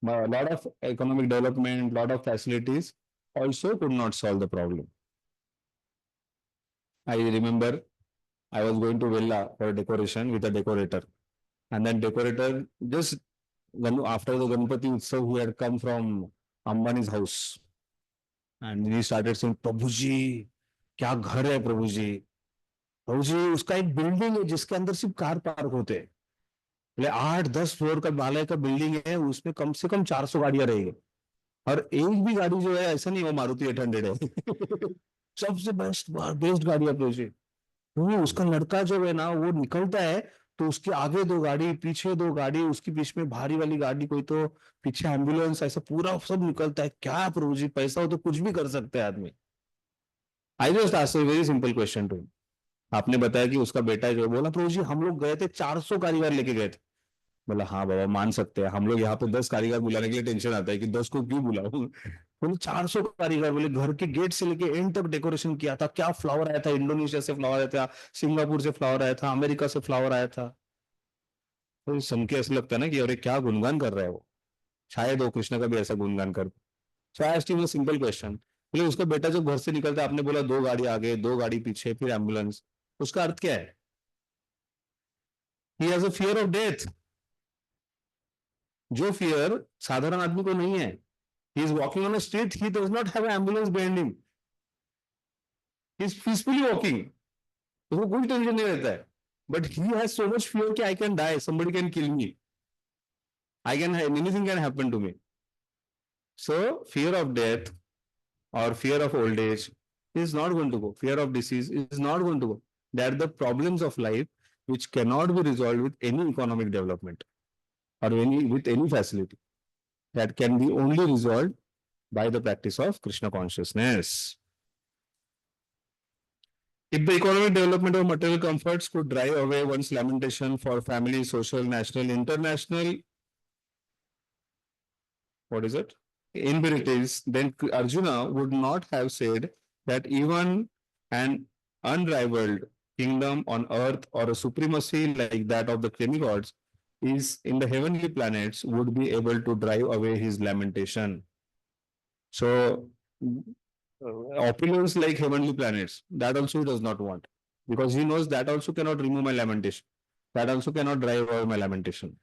a lot of economic development, lot of facilities, also could not solve the problem. I remember I was going to villa for decoration with a decorator, and then decorator just after the Ganpati Utsav, he had come from Ambani's house, and he started saying, "Prabhu ji, क्या घर है प्रभु जी उसका एक building है जिसके अंदर सिर्फ car park होते हैं, बोले 8-10 फ्लोर का माले का बिल्डिंग है, उसमें कम से कम 400 गाड़ियां रहेगी और एक भी गाड़ी जो है ऐसा नहीं वो मारुति 800 है सबसे बेस्ट बेस्ट गाड़ी है प्रभु जी। तो उसका लड़का जो है ना वो निकलता है तो उसके आगे 2 गाड़ी, पीछे 2 गाड़ी, उसके बीच में भारी वाली गाड़ी, कोई तो पीछे एम्बुलेंस, ऐसा पूरा सब निकलता है। क्या प्रभु जी, पैसा हो तो कुछ भी कर सकते हैं आदमी। I just asked a very simple question to, आपने बताया कि उसका बेटा जो बोला प्रभु जी हम लोग गए थे 400 कारीगर लेके गए थे। बोला हाँ बाबा मान सकते हैं, हम लोग यहाँ पे 10 कारीगर बुलाने के लिए टेंशन आता है कि 10 को क्यों बुलाऊं। बोले 400 कारीगर, बोले घर के गेट से लेके एंड तक डेकोरेशन किया था, क्या फ्लावर आया था, इंडोनेशिया से फ्लावर आया था, सिंगापुर से फ्लावर आया था, अमेरिका से फ्लावर आया था। तो सुन के ऐसा लगता है ना कि अरे क्या गुणगान कर रहा है वो, शायद वो कृष्ण का भी ऐसा गुणगान कर। So I asked him a simple question, बोले उसका बेटा जब घर से निकलता है, आपने बोला 2 गाड़ी आगे 2 गाड़ी पीछे फिर एम्बुलेंस, उसका अर्थ क्या है? He has a fear of death, जो फियर साधारण आदमी को नहीं है। He is walking on a street, he does not have ambulance behind him, he is peacefully walking, उसको कोई टेंशन नहीं रहता है। But he has so much fear कि I can die, somebody can kill me, I can anything can happen to me. So fear of death or fear of old age is not going to go. Fear of disease is not going to go. They are the problems of life which cannot be resolved with any economic development or with any facility. That can be only resolved by the practice of Krishna consciousness. If the economic development of material comforts could drive away one's lamentation for family, social, national, international, what is it? Impurities, then Arjuna would not have said that even an unrivaled kingdom on earth or a supremacy like that of the demigods is in the heavenly planets would be able to drive away his lamentation. So, opulence like heavenly planets, that also he does not want, because he knows that also cannot remove my lamentation. That also cannot drive away my lamentation.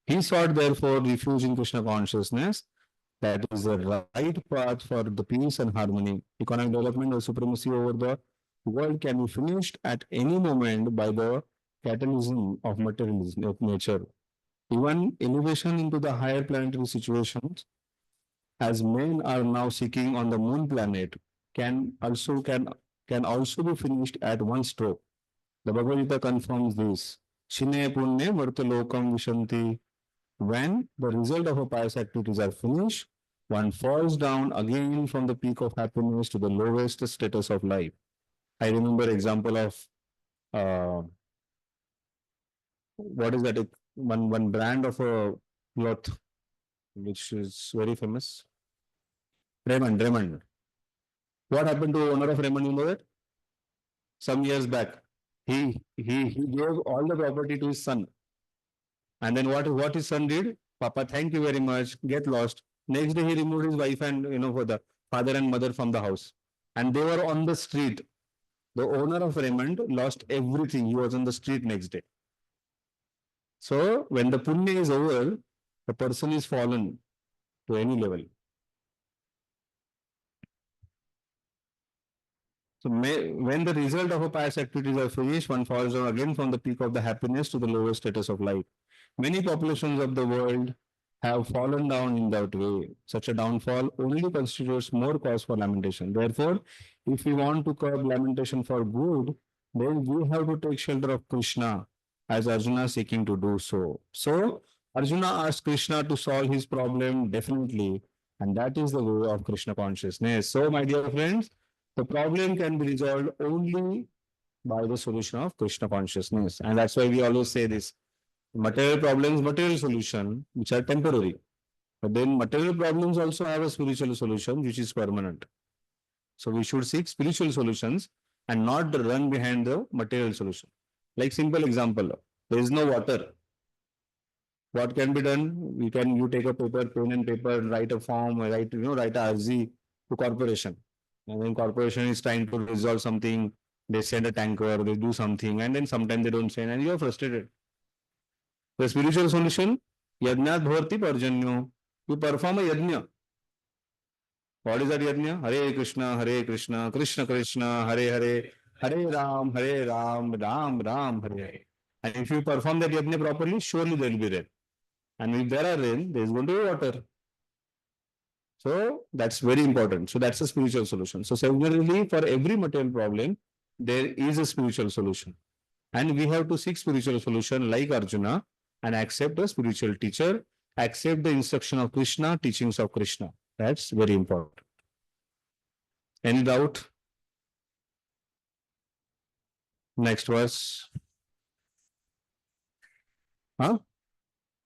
He sought therefore refuge in Krishna consciousness. That is the right path for the peace and harmony. Economic development or supremacy over the world can be finished at any moment by the catalysm of materialism of nature. Even elevation into the higher planetary situations, as men are now seeking on the moon planet, can also be finished at one stroke. The Bhagavad Gita confirms this. Shine punne vartalokam vishanti When the result of a pious activities are finished, one falls down again from the peak of happiness to the lowest status of life. I remember example of uh, what is that? One brand of a cloth which is very famous. Raymond. What happened to owner of Raymond? You know that? Some years back, he gave all the property to his son, and then what his son did? Papa, thank you very much. Get lost. Next day, he removed his wife and for the father and mother from the house, and they were on the street. The owner of Raymond lost everything. He was on the street next day. So when the punya is over, the person is fallen to any level. So when the result of a pious activities are finished, one falls down again from the peak of the happiness to the lowest status of life. Many populations of the world have fallen down in that way. Such a downfall only constitutes more cause for lamentation. Therefore, if we want to curb lamentation for good, then we have to take shelter of Krishna, as Arjuna is seeking to do so. So, Arjuna asked Krishna to solve his problem definitely, and that is the way of Krishna consciousness. So, my dear friends, the problem can be resolved only by the solution of Krishna consciousness. And that's why we always say this material problems, material solution, which are temporary. But then material problems also have a spiritual solution, which is permanent. So we should seek spiritual solutions and not run behind the material solution. Like simple example, there is no water. What can be done? You take a paper, pen and paper, write a form, write a RZ to corporation. And then corporation is trying to resolve something, they send a tanker, they do something, and then sometimes they don't send, and you are frustrated. The spiritual solution, yajnat bhavarti parjanyo. You perform a yajna. What is that yajna? Hare Krishna, Krishna Krishna, Hare Hare, Hare Ram, Ram Ram, Hare Hare. And if you perform that yajna properly, surely there will be rain. And if there are rain, there is going to be water. So that's very important. So that's a spiritual solution. So similarly, for every material problem, there is a spiritual solution. And we have to seek spiritual solution like Arjuna and accept a spiritual teacher, accept the instruction of Krishna, teachings of Krishna. That's very important. Any doubt? Next verse. Huh?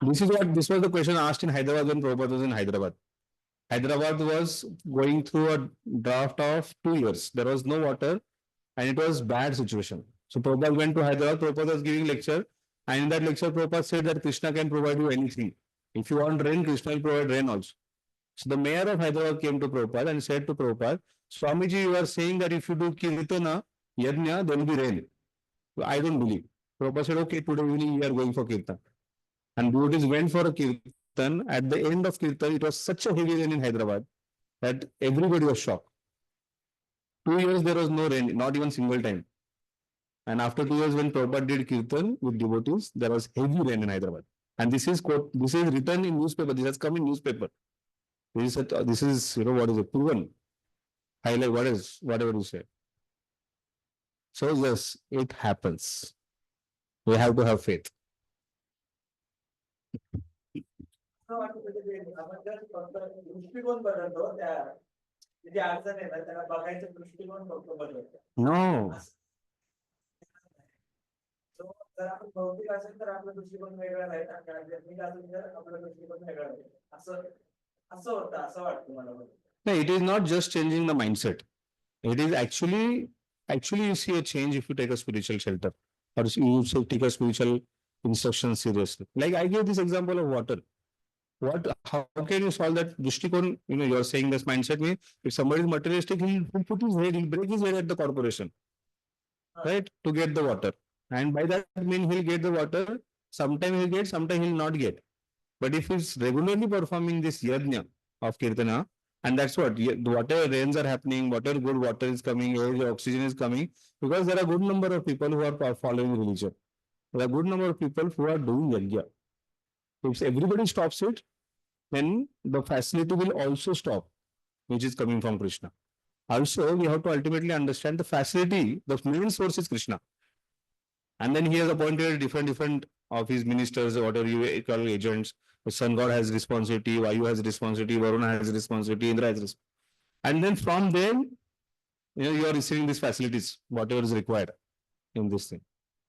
This was the question asked in Hyderabad when Prabhupada was in Hyderabad. Hyderabad was going through a drought of 2 years. There was no water and it was bad situation. So Prabhupada went to Hyderabad, Prabhupada was giving lecture, and in that lecture Prabhupada said that Krishna can provide you anything. If you want rain, Krishna will provide rain also. So the mayor of Hyderabad came to Prabhupada and said to Prabhupada, Swamiji, you are saying that if you do Kirtana, Yajna, there will be rain. So I don't believe. Prabhupada said, okay, today evening we are going for Kirtan. And devotees went for a Kirtan. At the end of Kirtan, it was such a heavy rain in Hyderabad that everybody was shocked. 2 years there was no rain, not even single time. And after 2 years, when Prabhupada did Kirtan with devotees, there was heavy rain in Hyderabad. And this is written in newspaper. This has come in newspaper. This is what is it? Proven. Highlight whatever you say. So yes, it happens. We have to have faith. No.
जर आपण भौतिक असेल तर आपला दृष्टिकोन वेगळा राहील आणि आध्यात्मिक असेल तर आपला दृष्टिकोन वेगळा राहील असं होतं असं वाटतं मला.
No, it is not just changing the mindset. It is actually you see a change if you take a spiritual shelter or you take a spiritual instruction seriously. Like I gave this example of water. How can you solve that Drishtikon? You are saying this mindset means if somebody is materialistic, he'll put his head, he'll break his head at the corporation, right, to get the water. And by that mean he'll get the water. Sometime he'll get, sometime he'll not get. But if he's regularly performing this yajna of kirtana, and that's whatever rains are happening, whatever good water is coming, air, oxygen is coming, because there are good number of people who are following religion. There are good number of people who are doing yajna. If everybody stops it, then the facility will also stop, which is coming from Krishna. Also, we have to ultimately understand the facility, the main source is Krishna. And then he has appointed different of his ministers, whatever you call agents, The sun god has responsibility, Vayu has responsibility, Varuna has responsibility, Indra has responsibility. And then from there, you are receiving these facilities, whatever is required in this thing.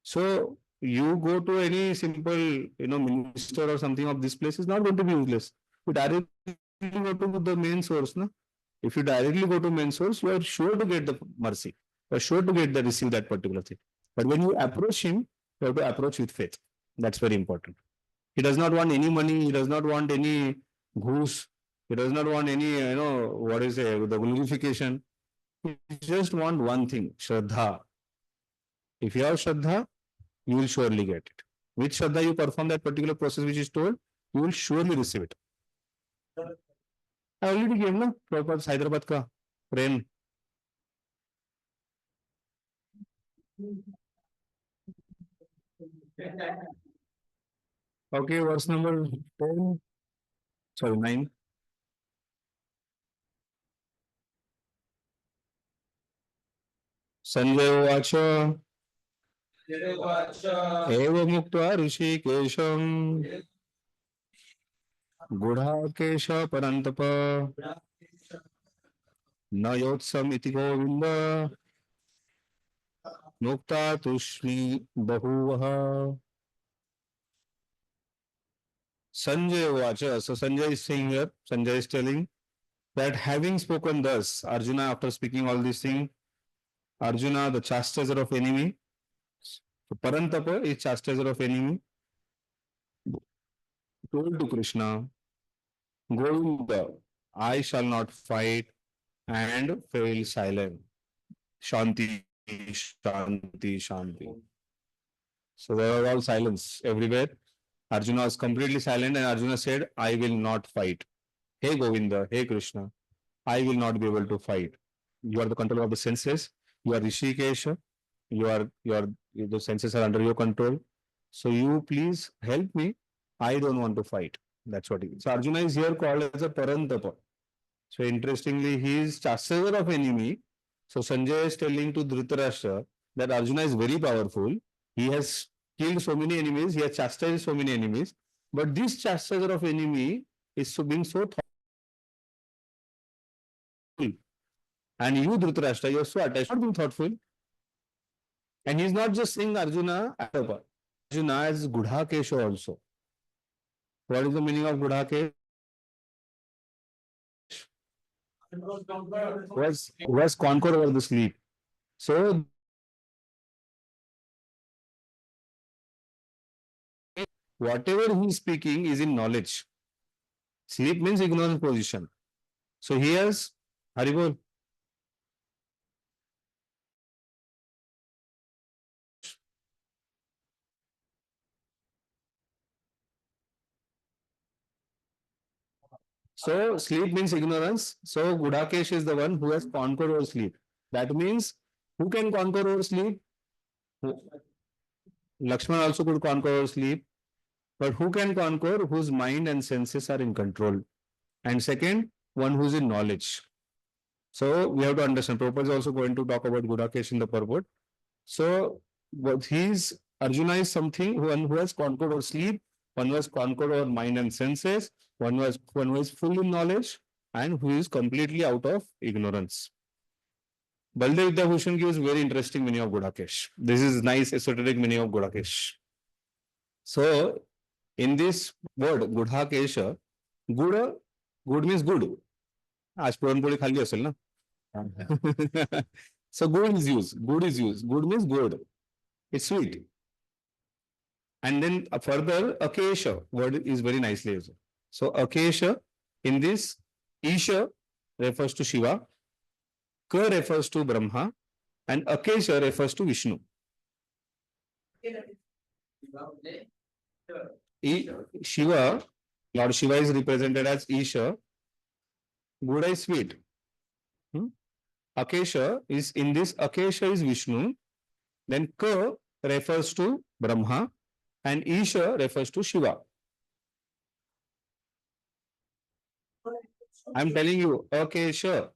So you go to any simple, minister or something of this place is not going to be useless. You directly go to the main source, no? If you directly go to main source, you are sure to get the mercy. You are sure to get the receive that particular thing. But when you approach him, you have to approach with faith. That's very important. He does not want any money. He does not want any goose. He does not want any, the glorification. He just want one thing, Shraddha. If you have Shraddha, you will surely get it. With Shraddha, you perform that particular process which is told, you will surely receive it. I already gave, no? Prabhupada Hyderabad ka rain. Okay, verse number 10. Sorry, 9. Sanjay uvacha eva muktva ऋषिकेशं Gudakesh परन्तप न योत्सम इति गोविंद मुक्ता तुष्मि बहुवः. Sanjay uvacha. So Sanjay is saying here, Sanjay is telling that having spoken thus, Arjuna, after speaking all these things, Arjuna, the chastiser of enemy, so Parantapa is chastiser of enemy, told to Krishna, Govinda, I shall not fight, and fell silent. Shanti, Shanti, Shanti. So there was all silence everywhere. Arjuna was completely silent, and Arjuna said, I will not fight. Hey Govinda, hey Krishna, I will not be able to fight. You are the controller of the senses. You are Rishikesha. The senses are under your control. So you please help me. I don't want to fight. That's what he is. So Arjuna is here called as a Parantapa. So interestingly, he is chastiser of enemy. So Sanjay is telling to Dhritarashtra that Arjuna is very powerful. He has killed so many enemies. He has chastised so many enemies. But this chastiser of enemy is being so thoughtful. And you, Dhritarashtra, you are so attached, not being thoughtful. And he is not just saying Arjuna, Arjuna as Gudhakesha also. What is the meaning of Gudhakesh? Who has conquered over the sleep. So whatever he is speaking is in knowledge. Sleep means ignorant position. So he has Haribol. So sleep means ignorance. So Gudakesh is the one who has conquered over sleep. That means who can conquer over sleep? Lakshman also could conquer over sleep. But who can conquer? Whose mind and senses are in control. And second, one who is in knowledge. So we have to understand. Prabhupada is also going to talk about Gudakesh in the purport. So what Arjuna is one who has conquered over sleep, one who has conquered over mind and senses, one who is full in knowledge, and who is completely out of ignorance. Baldev Vidyabhushan gives very interesting meaning of Gudakesh. This is nice esoteric meaning of Gudakesh. So in this word, Gudhakesha, good means good. आज पुरणपोळी खाल्ली असेल ना. So good is used. Good means good. It's sweet. And then further, Akesha word is very nicely used. So Akesha, in this, Isha refers to Shiva, Ka refers to Brahma, and Akesha refers to Vishnu. Shiva, Lord Shiva is represented as Isha. Good is sweet. Akesha is in this, Akesha is Vishnu. Then Ka refers to Brahma and Isha refers to Shiva. I'm telling you, Akesha.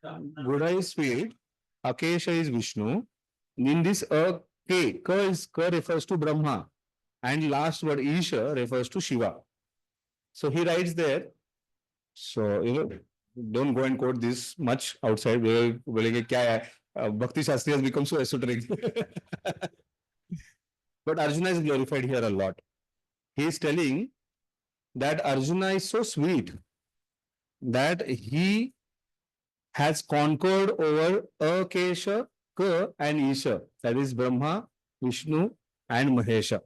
Guda is sweet. Akesha is Vishnu. In this Ka refers to Brahma. And last word Isha refers to Shiva. So he writes there. So, don't go and quote this much outside. बोलेंगे क्या है? Bhakti Shastri has become so esoteric. But Arjuna is glorified here a lot. He is telling that Arjuna is so sweet that he has conquered over Akesha, Ka, and Isha. That is Brahma, Vishnu, and Mahesha.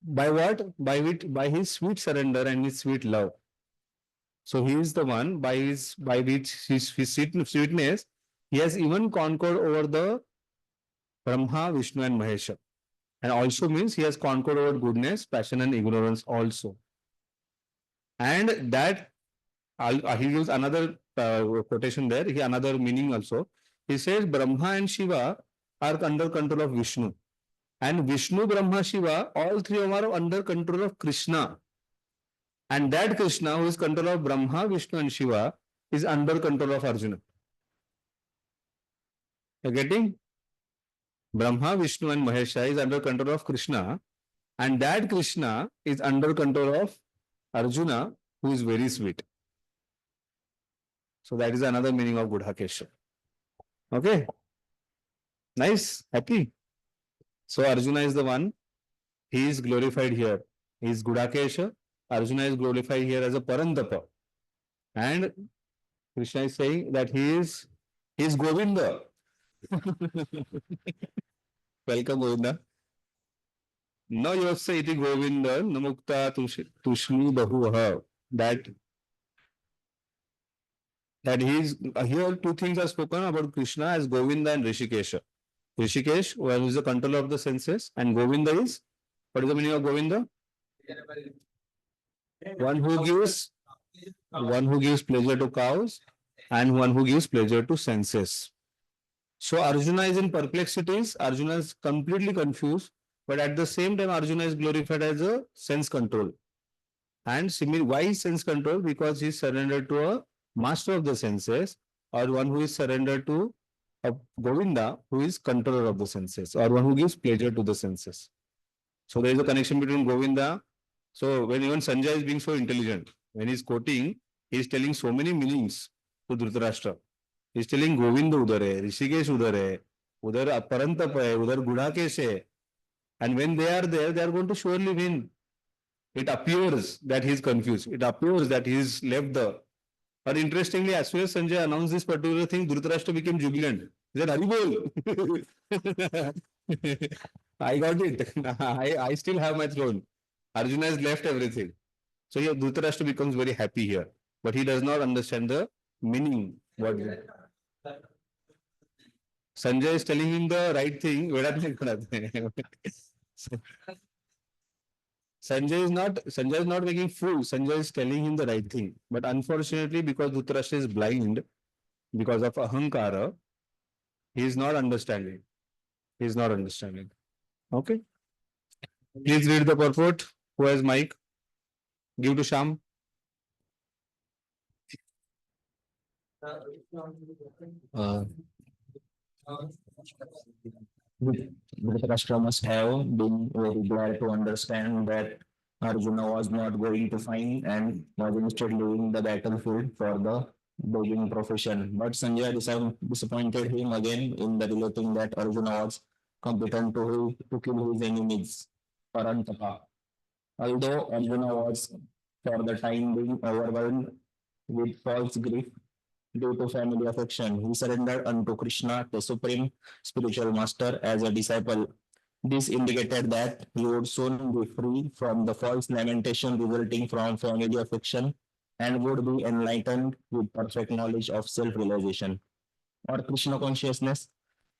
By what? By his sweet surrender and his sweet love. So he is the one by which his sweetness, he has even conquered over the Brahma, Vishnu, and Mahesha. And also means he has conquered over goodness, passion, and ignorance also. And that he gives another quotation there, another meaning also. He says Brahma and Shiva are under control of Vishnu. And Vishnu, Brahma, Shiva, all three of them are under control of Krishna. And that Krishna, who is control of Brahma, Vishnu, and Shiva, is under control of Arjuna. You're getting? Brahma, Vishnu, and Mahesha is under control of Krishna. And that Krishna is under control of Arjuna, who is very sweet. So that is another meaning of Gudhakesha. Okay? Nice? Happy? So Arjuna is the one. He is glorified here. He is Gudhakesha. Arjuna is glorified here as a Parantapa. And Krishna is saying that he is Govinda. Welcome, Govinda. No yosya iti Govinda namukta tushmi bahuha. That he is here. Two things are spoken about Krishna as Govinda and Rishikesha. Rishikesh, one is the control of the senses, and Govinda is, what is the meaning of Govinda? One who gives pleasure to cows and one who gives pleasure to senses. So Arjuna is in perplexities. Arjuna is completely confused, but at the same time, Arjuna is glorified as a sense control. And why sense control? Because he surrendered to a master of the senses, or one who is surrendered to a Govinda, who is controller of the senses, or one who gives pleasure to the senses. So there is a connection between Govinda. So when even Sanjay is being so intelligent, when he is quoting, he is telling so many meanings to Dhritarashtra. He is telling Govinda udhar hai, Rishikesh udhar hai, udhar Parantap hai, udhar Gudhakesh hai. And when they are there, they are going to surely win. It appears that he is confused. It appears that he is left the. But interestingly, as soon as Sanjay announced this particular thing, Dhritarashtra became jubilant. He said, Haribol. I got it. I still have my throne. Arjuna has left everything. So here Dhritarashtra becomes very happy here. But he does not understand the meaning. What Sanjay is telling him the right thing. Sanjay is not making fool. Sanjay is telling him the right thing. But unfortunately, because Dhritarashtra is blind, because of Ahankara, he is not understanding. He is not understanding. Okay. Please read the purport. Who has mic? Give to Sham.
Dhritarashtra must have been very glad to understand that Arjuna was not going to fight and was instead leaving the battlefield for the begging profession. But Sanjay disappointed him again in the relating that Arjuna was competent to kill his enemies, Parantapa. Although Arjuna was for the time being overwhelmed with false grief due to family affection, he surrendered unto Krishna, the supreme spiritual master, as a disciple. This indicated that he would soon be free from the false lamentation resulting from family affection and would be enlightened with perfect knowledge of self-realization or Krishna consciousness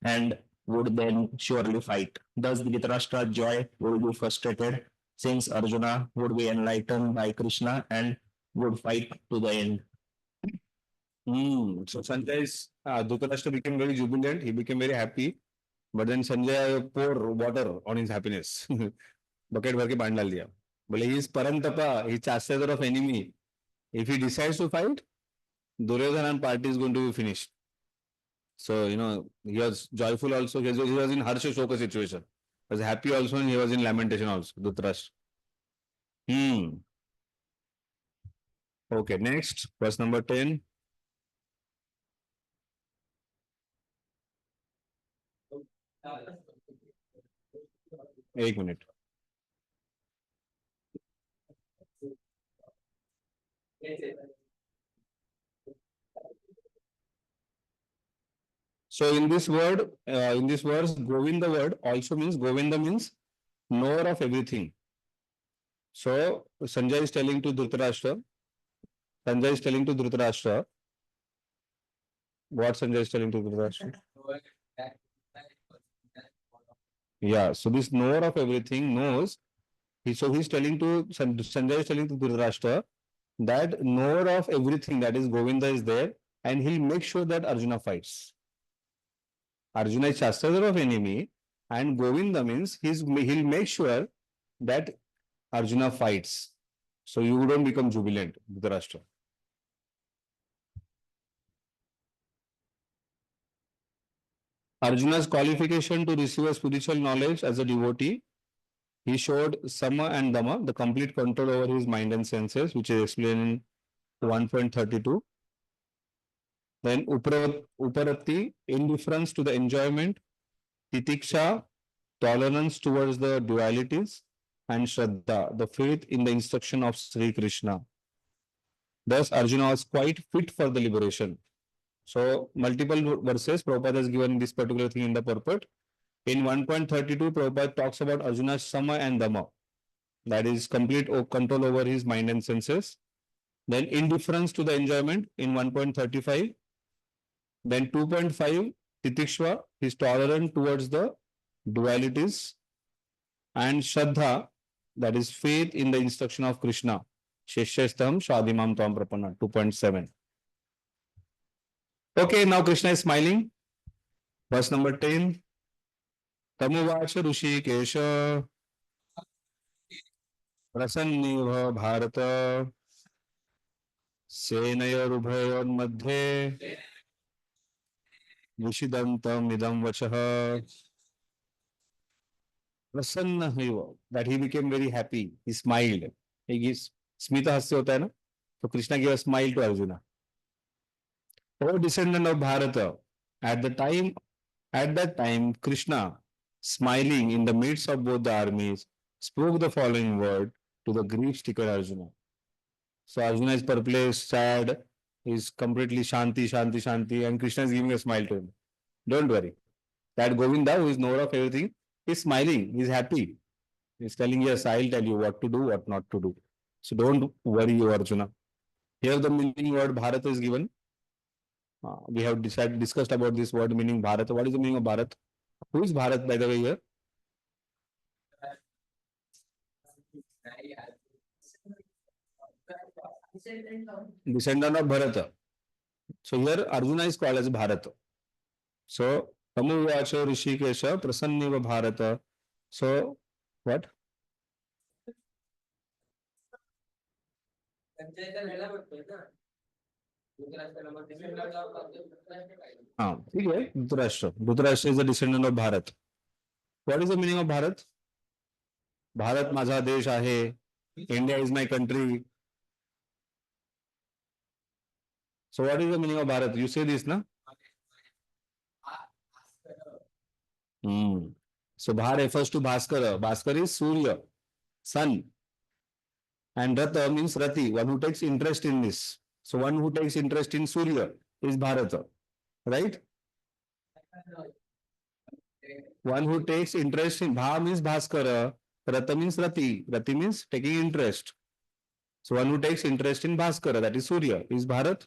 and would then surely fight. Thus, Dhritarashtra's joy would be frustrated since Arjuna would be enlightened by Krishna and would fight to the end.
So Sanjay's Dhritarashtra became very jubilant. He became very happy. But then Sanjay poured water on his happiness. Bucket भर के पानी डाल दिया. But he is Parantapa. He is chastiser of enemy. If he decides to fight, Duryodhana party is going to be finished. So, he was joyful also. He was in Harsha Shoka situation. He was happy also and he was in lamentation also. Dhritarashtra. Okay, next, verse number 10. एक minute. So in this word, in this verse, Govinda word also means Govinda means knower of everything. So Sanjay is telling to Dhritarashtra. Sanjay is telling to Dhritarashtra. What Sanjay is telling to Dhritarashtra? Yeah. So this knower of everything knows. So he's telling to Sanjay is telling to Dhritarashtra that knower of everything, that is Govinda, is there, and he'll make sure that Arjuna fights. Arjuna is Shastri of enemy, and Govinda means he'll make sure that Arjuna fights. So you don't become jubilant, Dhritarashtra. Arjuna's qualification to receive a spiritual knowledge as a devotee, he showed Sama and Dama, the complete control over his mind and senses, which is explained in 1.32. Then Uparati, indifference to the enjoyment, Titiksha, tolerance towards the dualities, and Shraddha, the faith in the instruction of Sri Krishna. Thus, Arjuna was quite fit for the liberation. So, multiple verses Prabhupada has given this particular thing in the purport. In 1.32, Prabhupada talks about Arjuna's Sama and Dama, that is complete control over his mind and senses. Then indifference to the enjoyment in 1.35. Then 2.5, Titikshva, he's tolerant towards the dualities. And Shraddha, that is faith in the instruction of Krishna. Sheshyastam Shadimam Tam Prapanna, 2.7. Okay, now Krishna is smiling. Verse number 10. Tamuvacha Rushikesha Prasanniva Bharata Senayarubhayoन्मध्ये Vishidantam Idam Vachaha Prasanna, that he became very happy. He smiled. He gives Smita Hasya hota hai na? So Krishna gave a smile to Arjuna. O descendant of Bharata, at that time, Krishna, smiling in the midst of both the armies, spoke the following word to the grief-stricken Arjuna. So Arjuna is perplexed, sad, is completely Shanti, Shanti, Shanti, and Krishna is giving a smile to him. Don't worry. That Govinda, who is knower of everything, is smiling, is happy. He's telling, yes, I'll tell you what to do, what not to do. So don't worry, you Arjuna. Here the meaning word Bharata is given. We have discussed about this word meaning Bharata. What is the meaning of Bharat? Who is Bharat, by the way, here? Descendant of Bharata. So here Arjuna is called as Bharata. So Tamuvacha Rishikesha Prasanniva Bharata. So what? Dhritarashtra. Dhritarashtra is the descendant of Bharat. What is the meaning of Bharat? Bharat माझा देश आहे. India is my country. So what is the meaning of Bharat? You say this, na? So Bhar refers to Bhaskara. Bhaskara is Surya, sun. And Rata means Rati, one who takes interest in this. So one who takes interest in Surya is Bharata, right? One who takes interest in Bha means Bhaskara, Rata means Rati. Rati means taking interest. So one who takes interest in Bhaskara, that is Surya, is Bharat.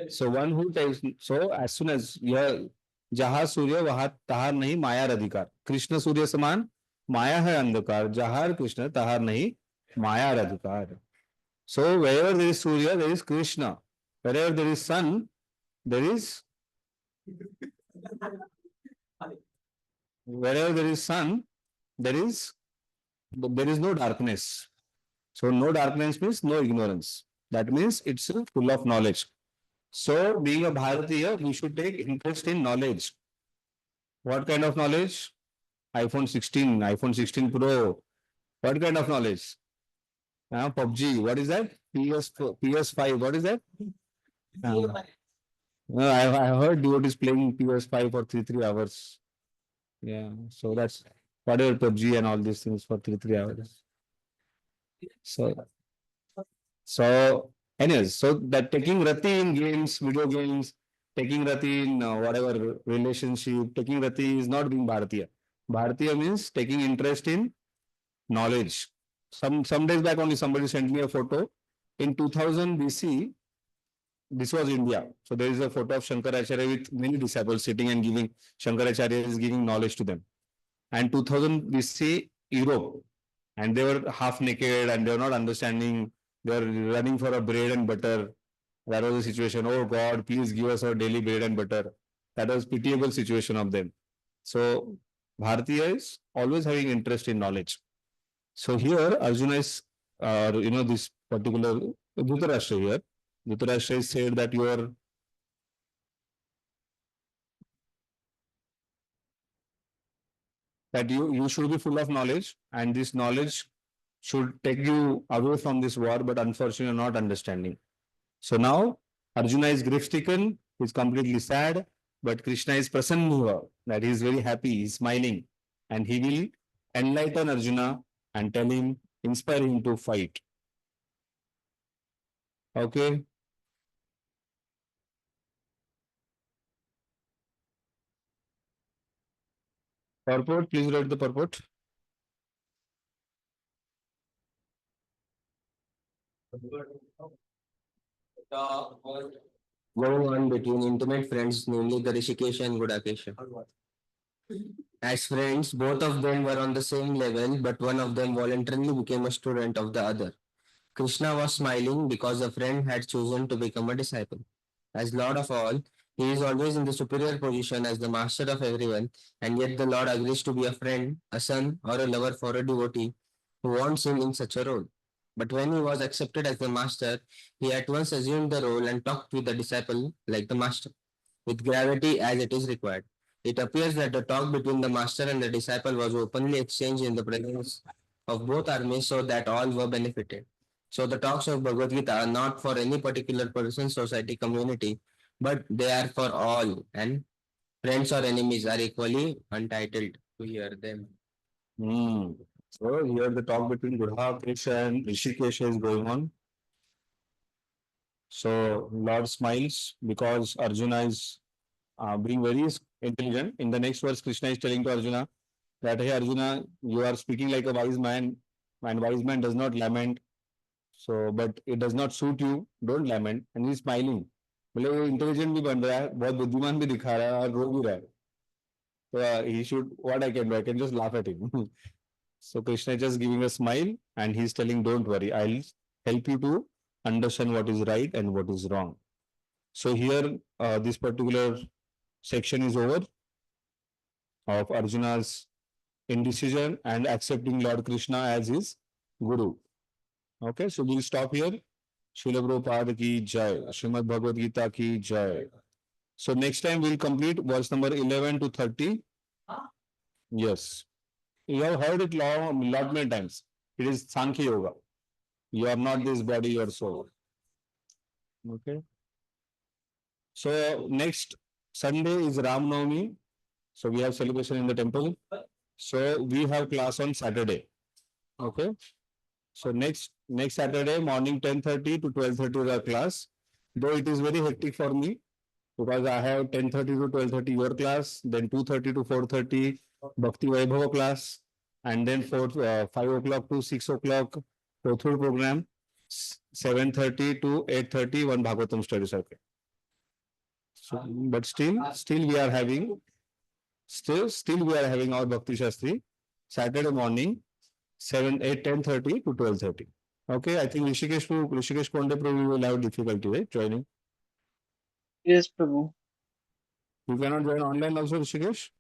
So one who takes, so as soon as यह जहाँ सूर्य वहाँ तहार नहीं माया अधिकार. कृष्ण सूर्य समान माया है अंधकार. जहार कृष्ण तहार नहीं माया अधिकार. So wherever there is Surya, there is Krishna. Wherever there is sun, there is wherever there is sun, there is no darkness. So no darkness means no ignorance. That means it's full of knowledge. So being a Bharatiya, we should take interest in knowledge. What kind of knowledge? iPhone 16, iPhone 16 Pro. What kind of knowledge? PUBG. What is that? PS5. What is that? Uh, no, I heard devotees playing PS5 for 3 hours. Yeah, so that's whatever PUBG and all these things for 3 hours. So anyways, so that taking rati in games, video games, taking rati in whatever relationship, taking rati is not being Bharatiya. Bharatiya means taking interest in knowledge. Some days back only somebody sent me a photo. In 2000 BC, this was India. So there is a photo of Shankaracharya with many disciples sitting and giving, Shankaracharya is giving knowledge to them. And 2000 BC, Europe, and they were half naked and they were not understanding. They were running for a bread and butter. That was the situation. Oh God, please give us our daily bread and butter. That was pitiable situation of them. So Bharatiya is always having interest in knowledge. So here Arjuna is, this particular Dhritarashtra here. Dhritarashtra is said that you should be full of knowledge, and this knowledge should take you away from this war, but unfortunately you're not understanding. So now Arjuna is grief stricken, he's completely sad, but Krishna is prasanna, that he is very happy, he's smiling, and he will enlighten Arjuna and tell him, inspire him to fight. Okay. Purport, please write the purport.
Going on between intimate friends, namely the Rishikesh and Gudakesha. As friends, both of them were on the same level, but one of them voluntarily became a student of the other. Krishna was smiling because a friend had chosen to become a disciple. As Lord of all, he is always in the superior position as the master of everyone, and yet the Lord agrees to be a friend, a son, or a lover for a devotee who wants him in such a role. But when he was accepted as the master, he at once assumed the role and talked with the disciple like the master, with gravity as it is required. It appears that the talk between the master and the disciple was openly exchanged in the presence of both armies so that all were benefited. So the talks of Bhagavad Gita are not for any particular person, society, community, but they are for all, and friends or enemies are equally entitled to hear them.
So here the talk between Gurhakesh and Rishikesh is going on. So Lord smiles because Arjuna is being very intelligent. In the next verse, Krishna is telling to Arjuna that, hey Arjuna, you are speaking like a wise man, and wise man does not lament. So, but it does not suit you. Don't lament. And he's smiling. बोले वो intelligent भी बन रहा है, बहुत बुद्धिमान भी दिखा रहा है और रो भी रहा है. So he should, what I can do, I can just laugh at him. So Krishna is just giving a smile and he's telling, don't worry, I'll help you to understand what is right and what is wrong. So here, this particular section is over of Arjuna's indecision and accepting Lord Krishna as his guru. Okay, so we'll stop here. Srila Prabhupada ki jai, Srimad Bhagavad Gita ki jai. So next time we'll complete verse number 11 to 30. Yes. You have heard it lot many times. It is Sankhya Yoga. You are not this body, your soul. Okay. So next Sunday is Ram Navami. So we have celebration in the temple. So we have class on Saturday. Okay. So next Saturday morning 10:30 to 12:30 is our class. Though it is very hectic for me because I have 10:30 to 12:30 your class, then 2:30 to 4:30 Bhakti Vaibhava class, and then 5 o'clock to 6 o'clock Kothur program, 7:30 to 8:30 one Bhagavatam study circle. So, but still we are having still we are having our Bhakti Shastri Saturday morning 10:30 to 12:30. Okay, I think Rishikesh Konde probably will have difficulty, right, joining.
Yes, Prabhu.
You cannot join online also, Rishikesh?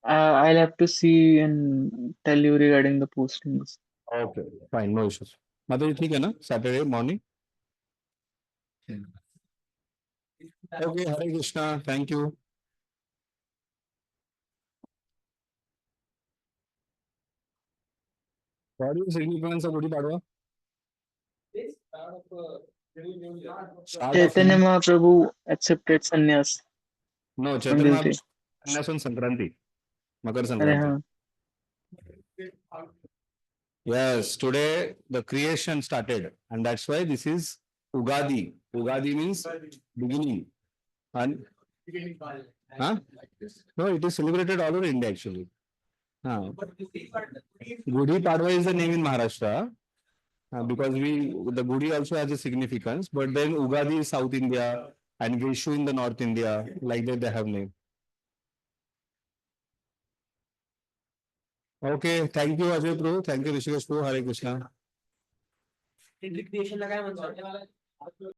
I'll have to see and tell you regarding the postings.
Okay, fine, no issues. Mataji, ठीक है ना? Saturday morning. Okay, Hare Krishna, thank you. What is the significance of Gudi Padwa? Start of
Chaitanya Mahaprabhu accepted sannyas
no,
on
Chaitanya
this day.
Mahaprabhu sannyas on Sankranti, Makar
अरे
Sankranti.
हाँ,
Yes, today the creation started, and that's why this is Ugadi. Ugadi means beginning. And huh? No, it is celebrated all over India actually. Huh. Gudi Padwa is the name in Maharashtra because the Gudi also has a significance, but then Ugadi is South India and Vishu in the North India, like that they have name. Okay, thank you Ajay Prabhu, thank you Rishikesh Prabhu, Hare Krishna.
क्रिएशनला काय म्हणतात